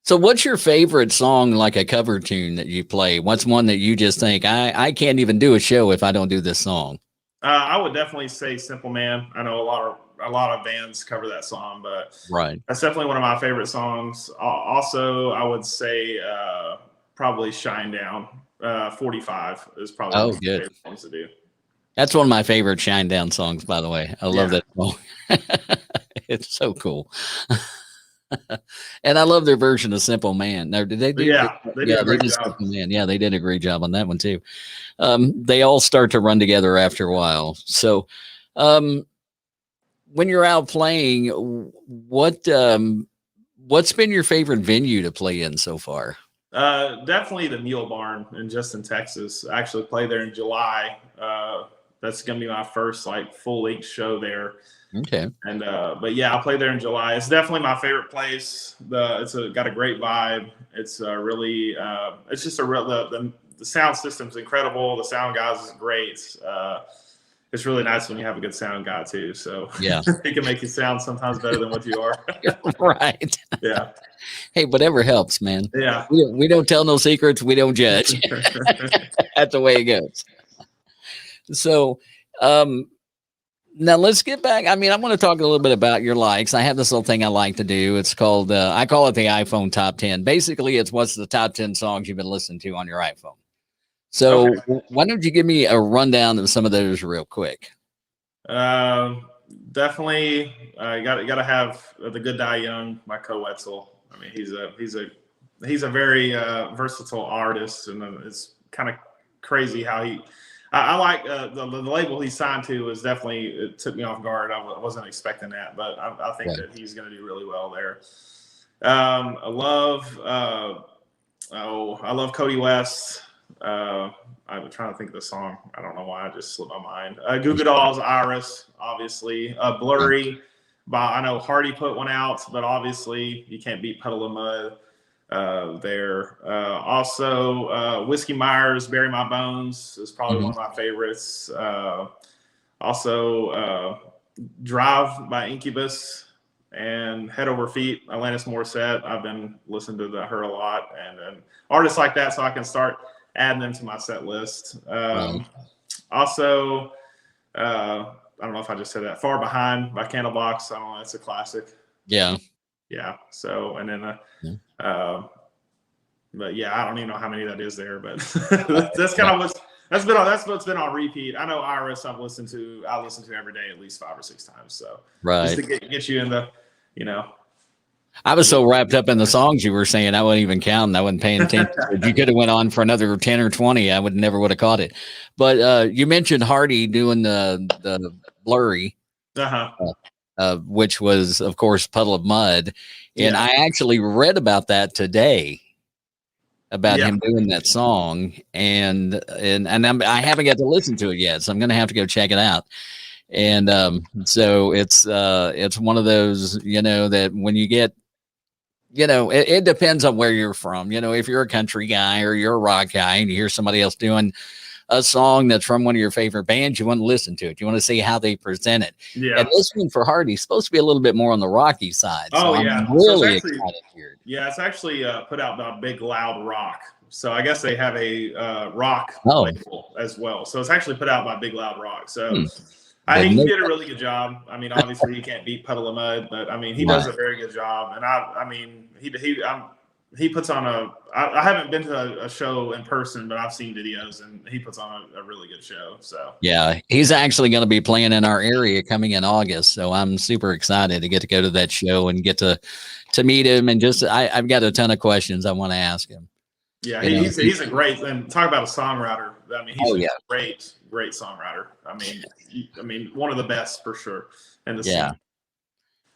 So what's your favorite song, like a cover tune that you play? What's one that you just think I can't even do a show if I don't do this song? I would definitely say Simple Man. I know a lot of bands cover that song, but that's definitely one of my favorite songs. Also, I would say probably Shine Down. 45 is probably one of my favorite songs to do. That's one of my favorite Shine Down songs, by the way. I love that song. It's so cool. And I love their version of Simple Man. Now, did they do? They did a great job. Simple Man. Yeah, they did a great job on that one too. They all start to run together after a while. So, when you're out playing, what's been your favorite venue to play in so far? Definitely the Mule Barn in Justin, Texas. I actually play there in July. That's going to be my first like full length show there. Okay. And, but yeah, I'll play there in July. It's definitely my favorite place. It's got a great vibe. It's really, it's just the sound system's incredible. The sound guys is great. It's really nice when you have a good sound guy too. So yeah, he can make you sound sometimes better than what you are. Right. Yeah. Hey, whatever helps, man. Yeah. We don't tell no secrets. We don't judge. That's the way it goes. So, now let's get back. I mean, I want to talk a little bit about your likes. I have this little thing I like to do. It's called, I call it the iPhone Top 10. Basically, it's what's the top 10 songs you've been listening to on your iPhone. So why don't you give me a rundown of some of those real quick? Definitely, got to have The Good Die Young by Co Wetzel. I mean, he's a very versatile artist, and it's kind of crazy how I like the label he signed to is definitely, it took me off guard. I wasn't expecting that, but I think that he's going to do really well there. I love Cody West. I'm trying to think of the song. I don't know why, I just slipped my mind. Goo Goo Dolls, Iris, obviously. Blurry, I know Hardy put one out, but obviously you can't beat Puddle of Mud there. Also, Whiskey Myers, Bury My Bones is probably one of my favorites. Also, Drive by Incubus and Head Over Feet, Alanis Morissette. I've been listening to her a lot, and artists like that, so I can start adding them to my set list. Right. Also, I don't know if I just said that. Far Behind by Candlebox. I don't know. It's a classic. Yeah. Yeah. So, and then, but yeah, I don't even know how many that is there, but that's kind of that's what's been on repeat. I know Iris I listen to every day at least 5 or 6 times. So just to get you in the, I was so wrapped up in the songs you were saying, I wasn't even counting. I wasn't paying attention. If you could have went on for another 10 or 20, I would have caught it. But you mentioned Hardy doing the Blurry, which was, of course, Puddle of Mud. And I actually read about that today, about him doing that song. And I haven't got to listen to it yet, so I'm going to have to go check it out. And so it's one of those, that when you get, it depends on where you're from. If you're a country guy or you're a rock guy and you hear somebody else doing a song that's from one of your favorite bands, you want to listen to it. You want to see how they present it. Yeah. And this one for Hardy is supposed to be a little bit more on the rocky side. So I'm really excited to hear it. Yeah, it's actually put out by Big Loud Rock. So I guess they have a rock label as well. So it's actually put out by Big Loud Rock. So I think he did a really good job. I mean, obviously you can't beat Puddle of Mud, but I mean, he does a very good job. And I mean, he puts on I haven't been to a show in person, but I've seen videos, and he puts on a really good show. So yeah, he's actually going to be playing in our area coming in August. So I'm super excited to get to go to that show and get to meet him. And just, I've got a ton of questions I want to ask him. Yeah, he's a great, and talk about a songwriter. I mean, he's a great songwriter. I mean, one of the best for sure. And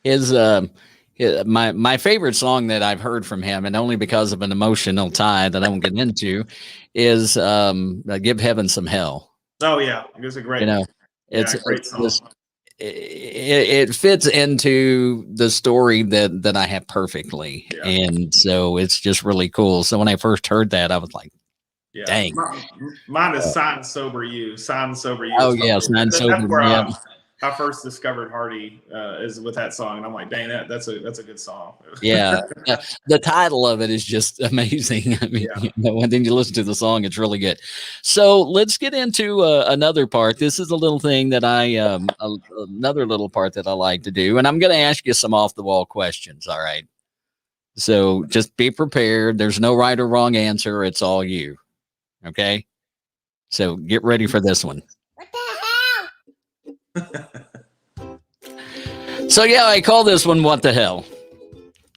his my favorite song that I've heard from him, and only because of an emotional tie that I won't get into, is "Give Heaven Some Hell." Oh yeah, it's a great. It's a great song. It fits into the story that I have perfectly, and so it's just really cool. So when I first heard that, I was like, "Dang!" Mine is "Sign Sober You." "Sign Sober You." Oh yeah, "Sign Sober." Yeah. I first discovered Hardy is with that song, and I'm like, dang, that's a good song. Yeah, the title of it is just amazing. I mean, when then you listen to the song, it's really good. So let's get into another part. This is a little thing that another little part that I like to do, and I'm going to ask you some off the wall questions. All right. So just be prepared. There's no right or wrong answer. It's all you. Okay. So get ready for this one. So I call this one "What the Hell,"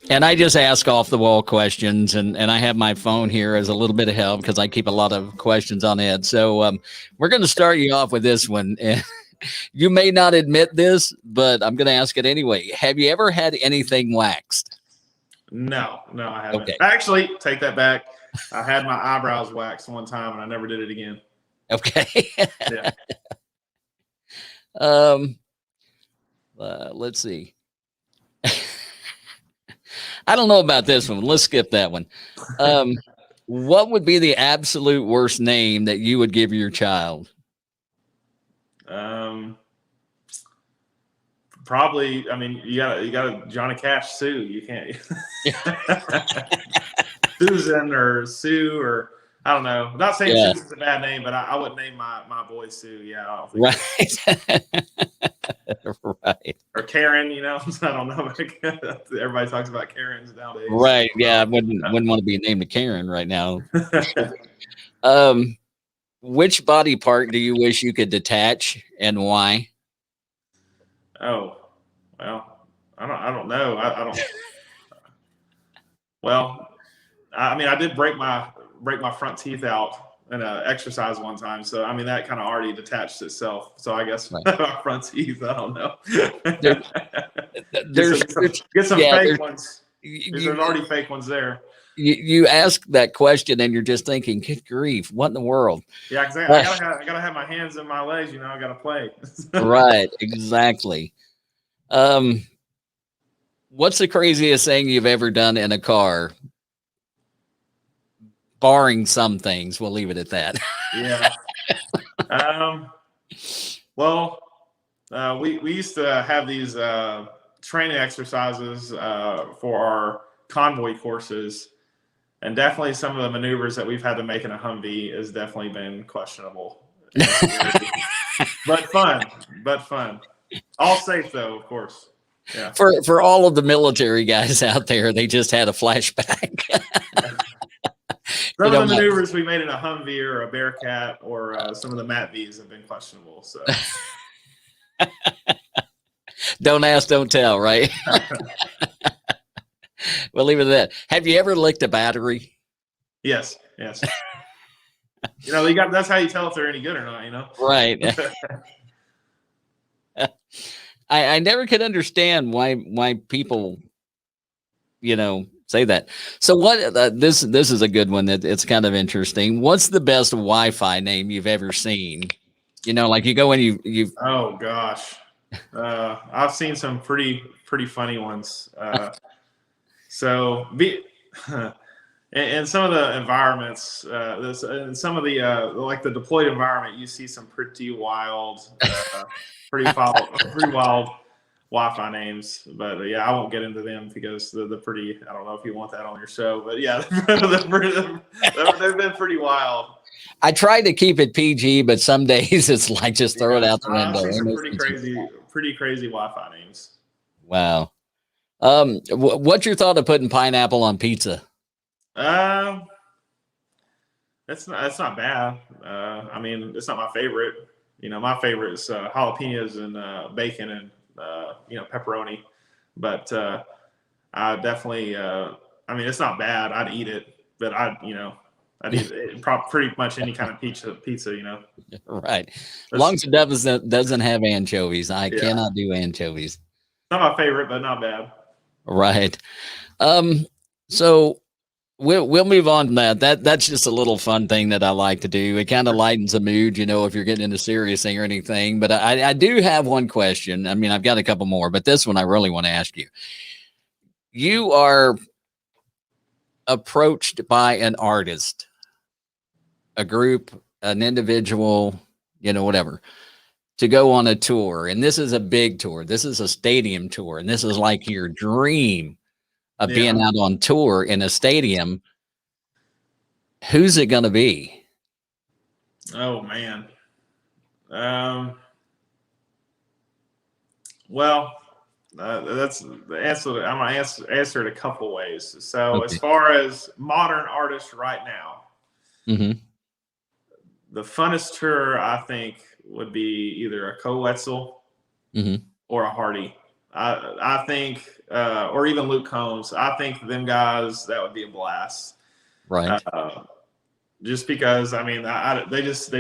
and I just ask off the wall questions, and I have my phone here as a little bit of help because I keep a lot of questions on it. So we're going to start you off with this one. You may not admit this, but I'm going to ask it anyway. Have you ever had anything waxed? No, I haven't. Okay. Actually, take that back. I had my eyebrows waxed one time, and I never did it again. Okay. Yeah. Let's see. I don't know about this one. Let's skip that one. What would be the absolute worst name that you would give your child? Probably. I mean, you got Johnny Cash Sue. You can't. Susan or Sue or. I don't know. I'm not saying Susan's a bad name, but I wouldn't name my boy Sue. Yeah, I don't think right. Or Karen, I don't know. Everybody talks about Karens nowadays. Right. Yeah, I wouldn't want to be named a Karen right now. Which body part do you wish you could detach, and why? Oh, well, I don't know. I don't. Well, I mean, I did break my front teeth out in an exercise one time. So, I mean, that kind of already detached itself. So I guess my front teeth, I don't know. Get some fake ones. There's already fake ones there. You ask that question and you're just thinking, good grief, what in the world? Yeah, exactly. I gotta have my hands and my legs, I gotta play. Right, exactly. What's the craziest thing you've ever done in a car? Barring some things, we'll leave it at that. Yeah. Well, we used to have these training exercises for our convoy courses, And definitely some of the maneuvers that we've had to make in a Humvee has definitely been questionable. But fun. All safe though, of course. Yeah. For all of the military guys out there, they just had a flashback. Some of the maneuvers we made in a Humvee or a Bearcat or some of the MATVs have been questionable. So don't ask, don't tell, right? We'll leave it at that. Have you ever licked a battery? Yes. That's how you tell if they're any good or not, Right. I never could understand why people, say that. So what, this is a good one that it's kind of interesting. What's the best Wi-Fi name you've ever seen? Like you go and you oh gosh. I've seen some pretty funny ones. In some of the environments, in some of the like the deployed environment, you see some pretty wild Wi-Fi names. But yeah, I won't get into them because they're pretty. I don't know if you want that on your show, but yeah, they've been pretty wild. I try to keep it PG, but some days it's like just throw it out the window. Some pretty crazy Wi-Fi names. Wow. What's your thought of putting pineapple on pizza? That's not bad. I mean, it's not my favorite. My favorite is jalapenos and bacon and pepperoni. But I definitely. I mean, it's not bad. I'd eat it, but I'd eat it, pretty much any kind of pizza. Right. As long as it doesn't have anchovies, I cannot do anchovies. Not my favorite, but not bad. Right. So we'll move on from that. That's just a little fun thing that I like to do. It kind of lightens the mood, if you're getting into serious thing or anything. But I do have one question. I mean, I've got a couple more, but this one I really want to ask you. You are approached by an artist, a group, an individual, whatever, to go on a tour. And this is a big tour. This is a stadium tour. And this is like your dream of being out on tour in a stadium. Who's it going to be? Oh, man. Well, that's the answer. I'm going to answer it a couple ways. So as far as modern artists right now, the funnest tour I think would be either a Wetzel or a Hardy. I think, or even Luke Combs. I think them guys, that would be a blast. Right. Just because, I mean, they just,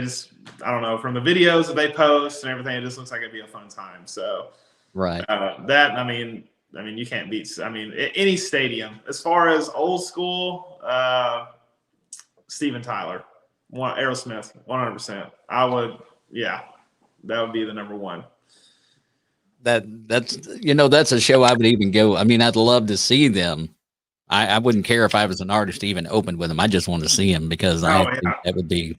I don't know, from the videos that they post and everything, it just looks like it'd be a fun time. So, right. I mean, you can't beat, any stadium. As far as old school, Steven Tyler, Aerosmith, 100%. I would, that would be the number one. That's a show I would even go. I mean, I'd love to see them. I wouldn't care if I was an artist to even open with them. I just want to see him because I think that would be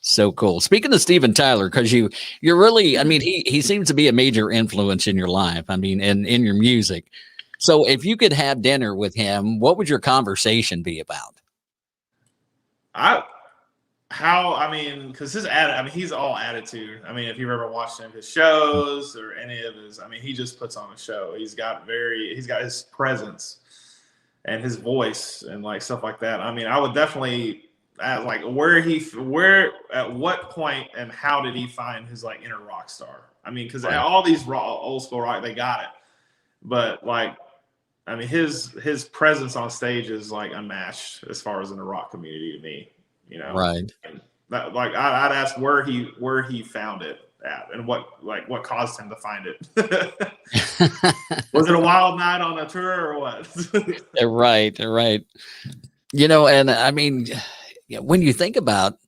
so cool. Speaking of Steven Tyler, because you're really, I mean, he seems to be a major influence in your life. I mean, and in your music. So if you could have dinner with him, what would your conversation be about? Because he's all attitude. I mean, if you've ever watched him, his shows or any of his, he just puts on a show. He's got his presence and his voice and like stuff like that. I mean, I would definitely at what point and how did he find his like inner rock star? I mean, because all these old school rock, they got it, but like, I mean, his presence on stage is like unmatched as far as in the rock community to me. Right. And like I'd ask where he found it at and what caused him to find it. Was it a wild night on a tour or what? Right. And I mean, when you think about,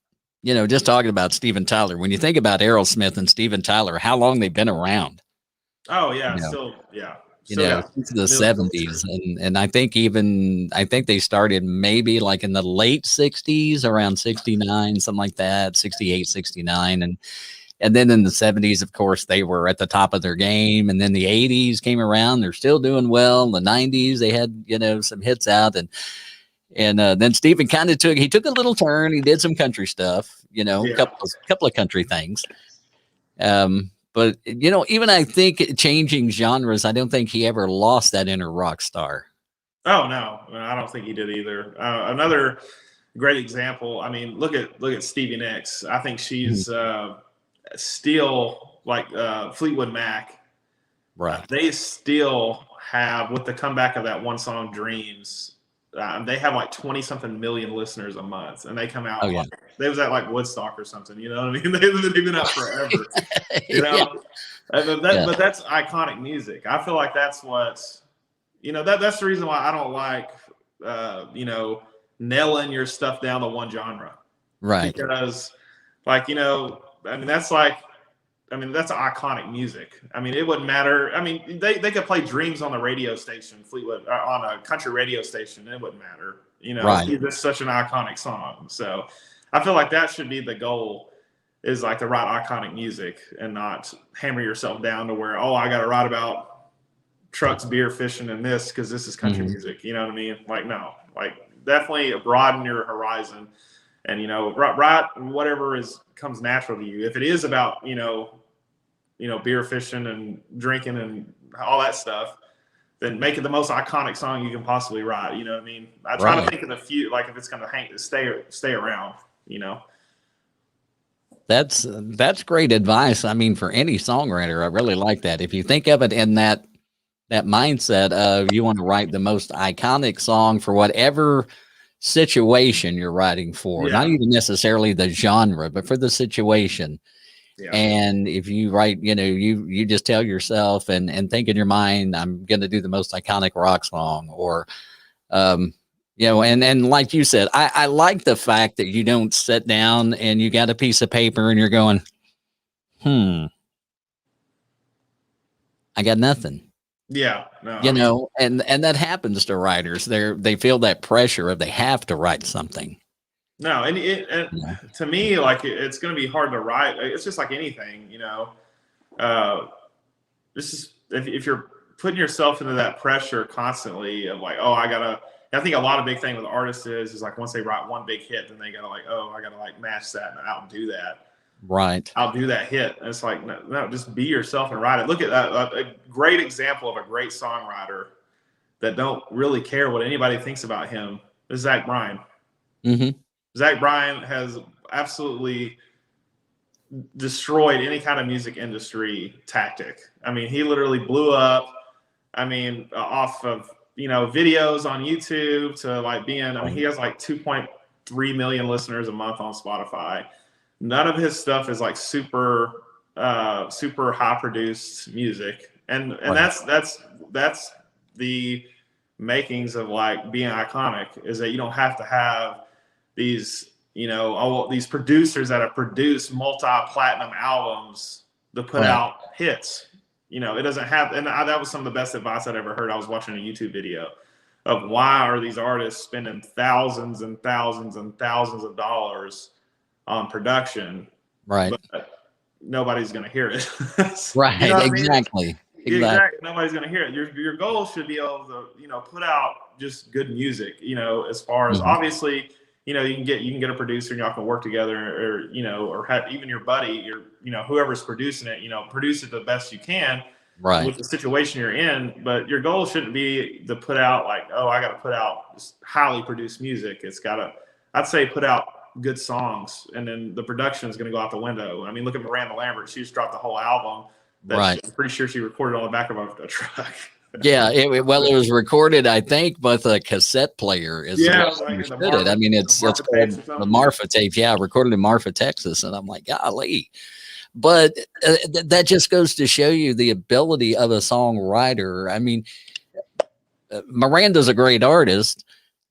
just talking about Steven Tyler, when you think about Aerosmith and Steven Tyler, how long they've been around. Oh yeah. Still, yeah. Since the 70s. And I think they started maybe like in the late 60s, around 69, something like that, 68, 69. And then in the 70s, of course, they were at the top of their game. And then the 80s came around. They're still doing well. In the 90s, they had, some hits out. And then Stephen kind of took a little turn. He did some country stuff, a couple of country things. But even I think changing genres, I don't think he ever lost that inner rock star. Oh no, I don't think he did either. Another great example. I mean, look at Stevie Nicks. I think she's still like Fleetwood Mac. Right. They still have, with the comeback of that one song "Dreams," they have like 20-something million listeners a month, and they come out. Oh, yeah. They was at like Woodstock or something. You know what I mean? They've been out forever. But that's iconic music. I feel like that's what's. That's the reason why I don't like, nailing your stuff down to one genre. Right. Because, that's iconic music. I mean, it wouldn't matter. I mean, they could play Dreams on the radio station, Fleetwood, on a country radio station. It wouldn't matter. Right. It's just such an iconic song. So I feel like that should be the goal, is like to write iconic music and not hammer yourself down to where, I got to write about trucks, beer, fishing, and this because this is country music. You know what I mean? Like, no, like definitely broaden your horizon, and write whatever comes natural to you. If it is about beer, fishing, and drinking and all that stuff, then make it the most iconic song you can possibly write. You know what I mean? I try to think of the few, like if it's going to stay around. That's great advice. I mean, for any songwriter, I really like that. If you think of it in that mindset of you want to write the most iconic song for whatever situation you're writing for, not even necessarily the genre, but for the situation. Yeah. And if you write, you just tell yourself and think in your mind, I'm going to do the most iconic rock song, or, and like you said, I like the fact that you don't sit down and you got a piece of paper and you're going, I got nothing. Yeah, no, and that happens to writers. They feel that pressure of they have to write something. No, and to me, like it's going to be hard to write. It's just like anything, This is if you're putting yourself into that pressure constantly of like, I think a lot of big thing with artists is like once they write one big hit, then they gotta like, I gotta like match that and outdo that. Right. I'll do that hit. And it's like, no, just be yourself and write it. Look at that. A great example of a great songwriter that don't really care what anybody thinks about him is Zach Bryan. Mm-hmm. Zach Bryan has absolutely destroyed any kind of music industry tactic. I mean, he literally blew up. I mean, off of, videos on YouTube to like he has like 2.3 million listeners a month on Spotify. None of his stuff is like super high produced music. And that's the makings of like being iconic, is that you don't have to have these, all these producers that have produced multi-platinum albums to put out hits. It doesn't have, and that was some of the best advice I'd ever heard. I was watching a YouTube video of why are these artists spending thousands and thousands and thousands of dollars on production, right? But nobody's going to hear it. Right. Exactly. Nobody's going to hear it. Your goal should be able to, put out just good music, as far as obviously, you can get a producer and y'all can work together, or have even your buddy, whoever's producing it, produce it the best you can, right, with the situation you're in. But your goal shouldn't be to put out like, I got to put out just highly produced music. It's got to, I'd say, put out good songs, and then the production is going to go out the window. I mean, look at Miranda Lambert. She just dropped the whole album. Right. I'm pretty sure she recorded on the back of a truck. Yeah, it was recorded, I think, with a cassette player. I mean, it's called the Marfa tape. Yeah, recorded in Marfa, Texas, and I'm like, golly. But that just goes to show you the ability of a songwriter. I mean, Miranda's a great artist,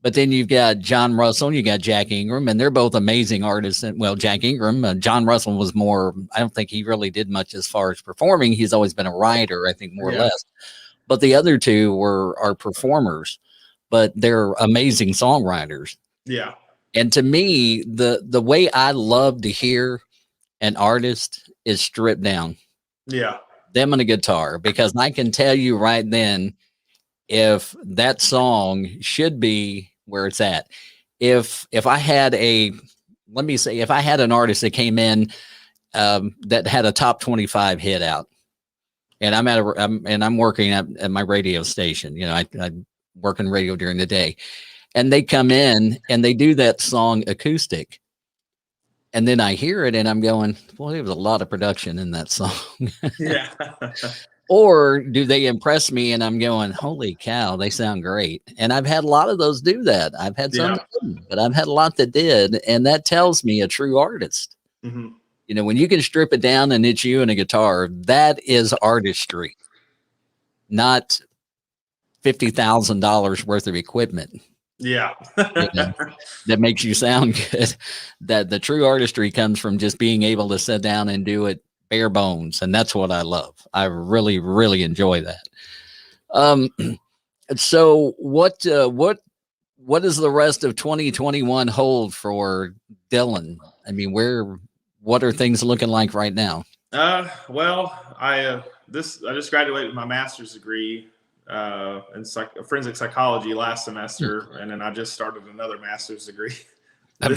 but then you've got John Russell, and you got Jack Ingram, and they're both amazing artists. And well, Jack Ingram, John Russell was more, I don't think he really did much as far as performing. He's always been a writer, I think, more or less. But the other two are performers, but they're amazing songwriters. Yeah. And to me, the way I love to hear an artist is stripped down. Yeah. Them and a guitar, because I can tell you right then if that song should be where it's at. If I had let me say, if I had an artist that came in that had a top 25 hit out, and I'm working at my radio station, I work in radio during the day, and they come in and they do that song acoustic. And then I hear it and I'm going, well, there was a lot of production in that song. Yeah. Or do they impress me and I'm going, holy cow, they sound great. And I've had a lot of those do that. I've had some, that didn't, but I've had a lot that did. And that tells me a true artist. Mm-hmm. When you can strip it down and it's you and a guitar, that is artistry, not $50,000 worth of equipment. Yeah. That makes you sound good. That the true artistry comes from just being able to sit down and do it bare bones. And that's what I love. I really, really enjoy that. So what does the rest of 2021 hold for Dylan? I mean, what are things looking like right now? Well, I just graduated with my master's degree in forensic psychology last semester, and then I just started another master's degree. Wow.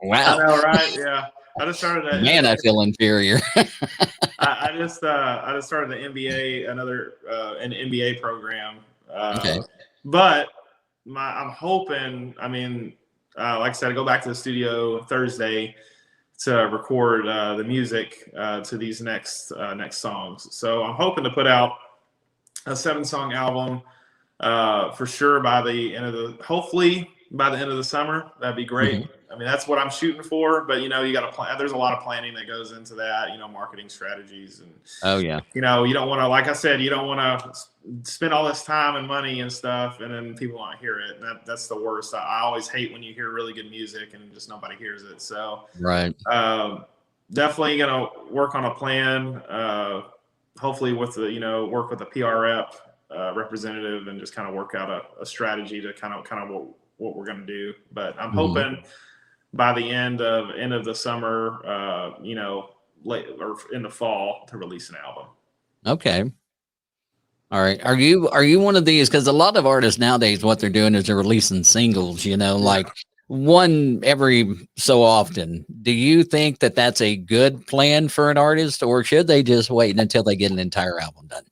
I know, right? Yeah. I just started that. Man, I feel inferior. I just started the MBA, an MBA program. Okay. But I'm hoping, like I said, I go back to the studio Thursday to record the music to these next songs. So I'm hoping to put out a 7-song album for sure hopefully by the end of the summer. That'd be great. Mm-hmm. That's what I'm shooting for, but you got to plan. There's a lot of planning that goes into that, marketing strategies. And, oh yeah. You don't want to, like I said, you don't want to spend all this time and money and stuff, and then people don't hear it. That's the worst. I always hate when you hear really good music and just nobody hears it. So right. Definitely going to work on a plan, hopefully work with a PR rep, representative, and just kind of work out a strategy to kind of what we're going to do. But I'm hoping by the end of the summer, late or in the fall, to release an album. Okay. All right. Are you one of these? Because a lot of artists nowadays, what they're doing is they're releasing singles, like one every so often. Do you think that that's a good plan for an artist, or should they just wait until they get an entire album done?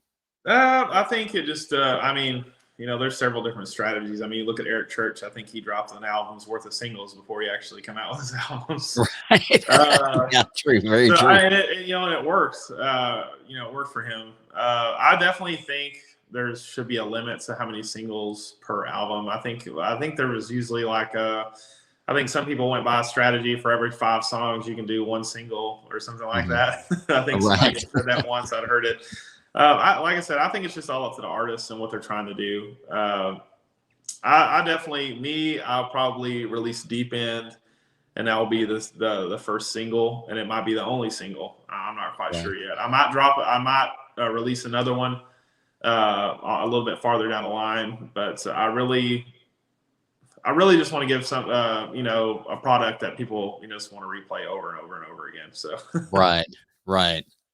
I think it just, there's several different strategies. You look at Eric Church. I think he dropped an album's worth of singles before he actually come out with his albums. Right. Yeah, true. Very true. And it works. It worked for him. I definitely think there should be a limit to how many singles per album. I think there was usually I think some people went by a strategy for every 5 songs you can do 1 single or something like that. I think somebody said that once. I'd heard it. Like I said, I think it's just all up to the artists and what they're trying to do. I'll probably release Deep End, and that will be the first single, and it might be the only single. I'm not quite sure yet. I might release another one a little bit farther down the line, but I really just want to give some, a product that people, just want to replay over and over and over again. So right.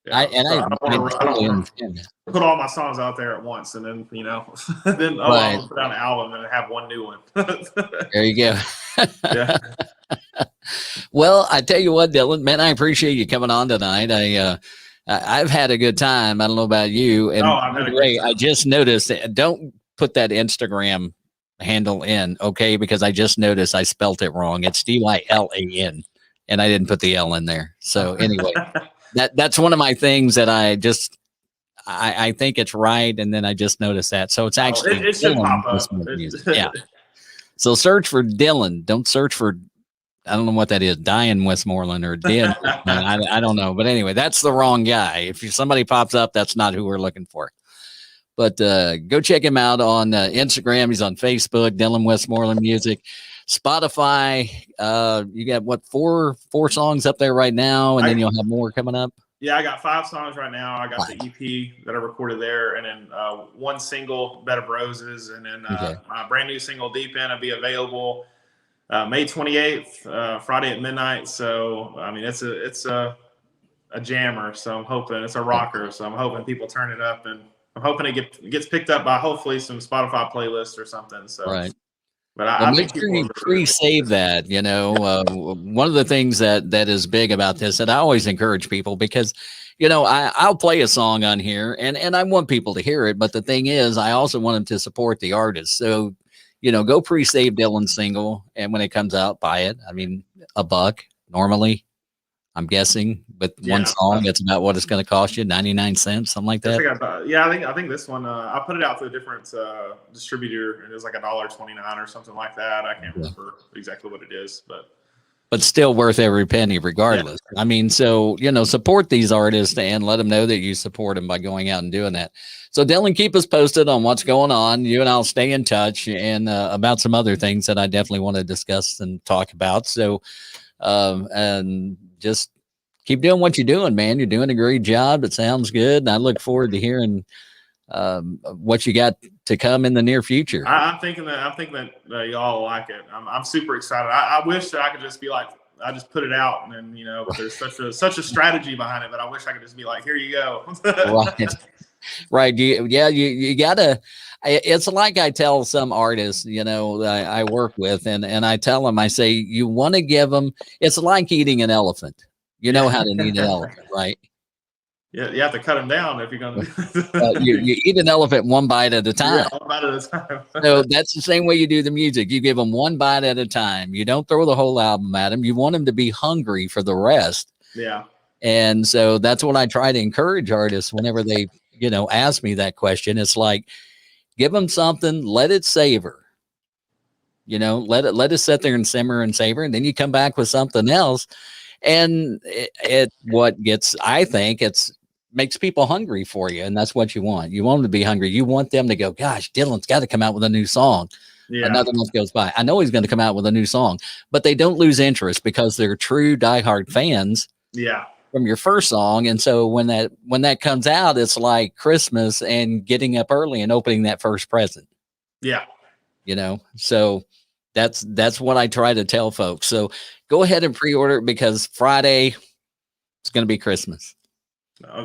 Yeah. I don't put all my songs out there at once, and then I'll put out an album and have one new one. There you go. Yeah. Well, I tell you what, Dylan, man, I appreciate you coming on tonight. I've had a good time. I don't know about you. And I just noticed, don't put that Instagram handle in, okay? Because I just noticed I spelt it wrong. It's DYLAN, and I didn't put the L in there. So anyway. That's one of my things that I think it's right, and then I just noticed that. So it's actually it should pop up. Yeah. So search for Dylan. Don't search for, I don't know what that is, Dylan Westmoreland or Dylan. I don't know. But anyway, that's the wrong guy. If somebody pops up, that's not who we're looking for. But go check him out on Instagram. He's on Facebook, Dylan Westmoreland Music. Spotify, you got 4 songs up there right now, and then you'll have more coming up. Yeah, I got 5 songs right now. I got the EP that I recorded there, and then 1 single, Bed of Roses, and then my brand new single, Deep End, will be available May 28th, Friday at midnight. So it's a jammer. So I'm hoping it's a rocker. So I'm hoping people turn it up, and I'm hoping it gets picked up by hopefully some Spotify playlists or something. So right. But Well, I make think sure people you are pre-save that. One of the things that is big about this, that I always encourage people, because I'll play a song on here and I want people to hear it, but the thing is, I also want them to support the artist. So, go pre-save Dylan's single, and when it comes out, buy it. I mean, $1 normally, I'm guessing, with one yeah. song, it's about what it's going to cost you, 99 cents, something like that. I think this one, I put it out to a different distributor, and it was like $1.29 or something like that. I can't remember exactly what it is, but still worth every penny regardless. Yeah. I mean, so, support these artists and let them know that you support them by going out and doing that. So Dylan, keep us posted on what's going on. You and I'll stay in touch and about some other things that I definitely want to discuss and talk about. So, and just keep doing what you're doing, man. You're doing a great job. It sounds good. And I look forward to hearing what you got to come in the near future. I'm thinking that y'all like it. I'm super excited. I wish that I could just be like, I just put it out, and then but there's such a strategy behind it. But I wish I could just be like, here you go. Right. You gotta. It's like I tell some artists, I work with, and I tell them, I say, you want to give them. It's like eating an elephant. You know how to eat an elephant, right? Yeah, you have to cut them down if you're going to. You eat an elephant one bite at a time. Yeah, one bite at a time. So that's the same way you do the music. You give them one bite at a time. You don't throw the whole album at them. You want them to be hungry for the rest. Yeah. And so that's what I try to encourage artists whenever they, ask me that question. It's like, give them something, let it savor. Let it sit there and simmer and savor, and then you come back with something else. And I think it's makes people hungry for you, and that's what you want. You want them to be hungry. You want them to go, gosh, Dylan's got to come out with a new song. Yeah. Another month goes by. I know he's going to come out with a new song, but they don't lose interest because they're true diehard fans. Yeah. From your first song. And so when that comes out, it's like Christmas and getting up early and opening that first present. Yeah. So that's what I try to tell folks. So go ahead and pre-order it, because Friday it's going to be Christmas.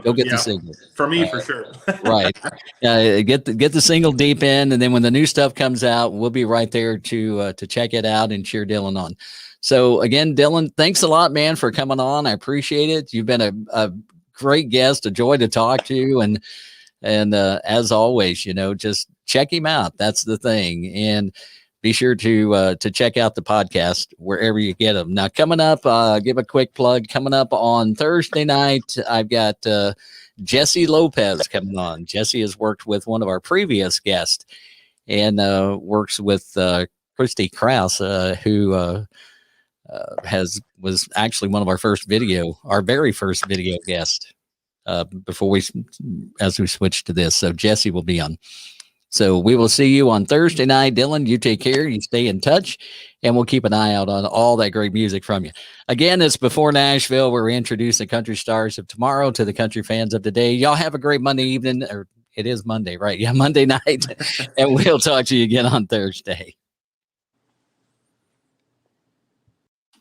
Go get the single for me, for sure. Right. Get the single deep in, and then when the new stuff comes out, we'll be right there to check it out and cheer Dylan on. So again, Dylan, thanks a lot, man, for coming on. I appreciate it. You've been a great guest, a joy to talk to, and as always, just check him out. That's the thing, and be sure to check out the podcast wherever you get them. Now, coming up, give a quick plug. Coming up on Thursday night, I've got Jesse Lopez coming on. Jesse has worked with one of our previous guests and works with Christy Krause, who was actually one of our very first video guest as we switched to this. So Jesse will be on. So we will see you on Thursday night. Dylan, you take care. You stay in touch, and we'll keep an eye out on all that great music from you. Again, it's Before Nashville, where we introduce the country stars of tomorrow to the country fans of today. Y'all have a great Monday evening, or it is Monday, right? Yeah, Monday night. And we'll talk to you again on Thursday.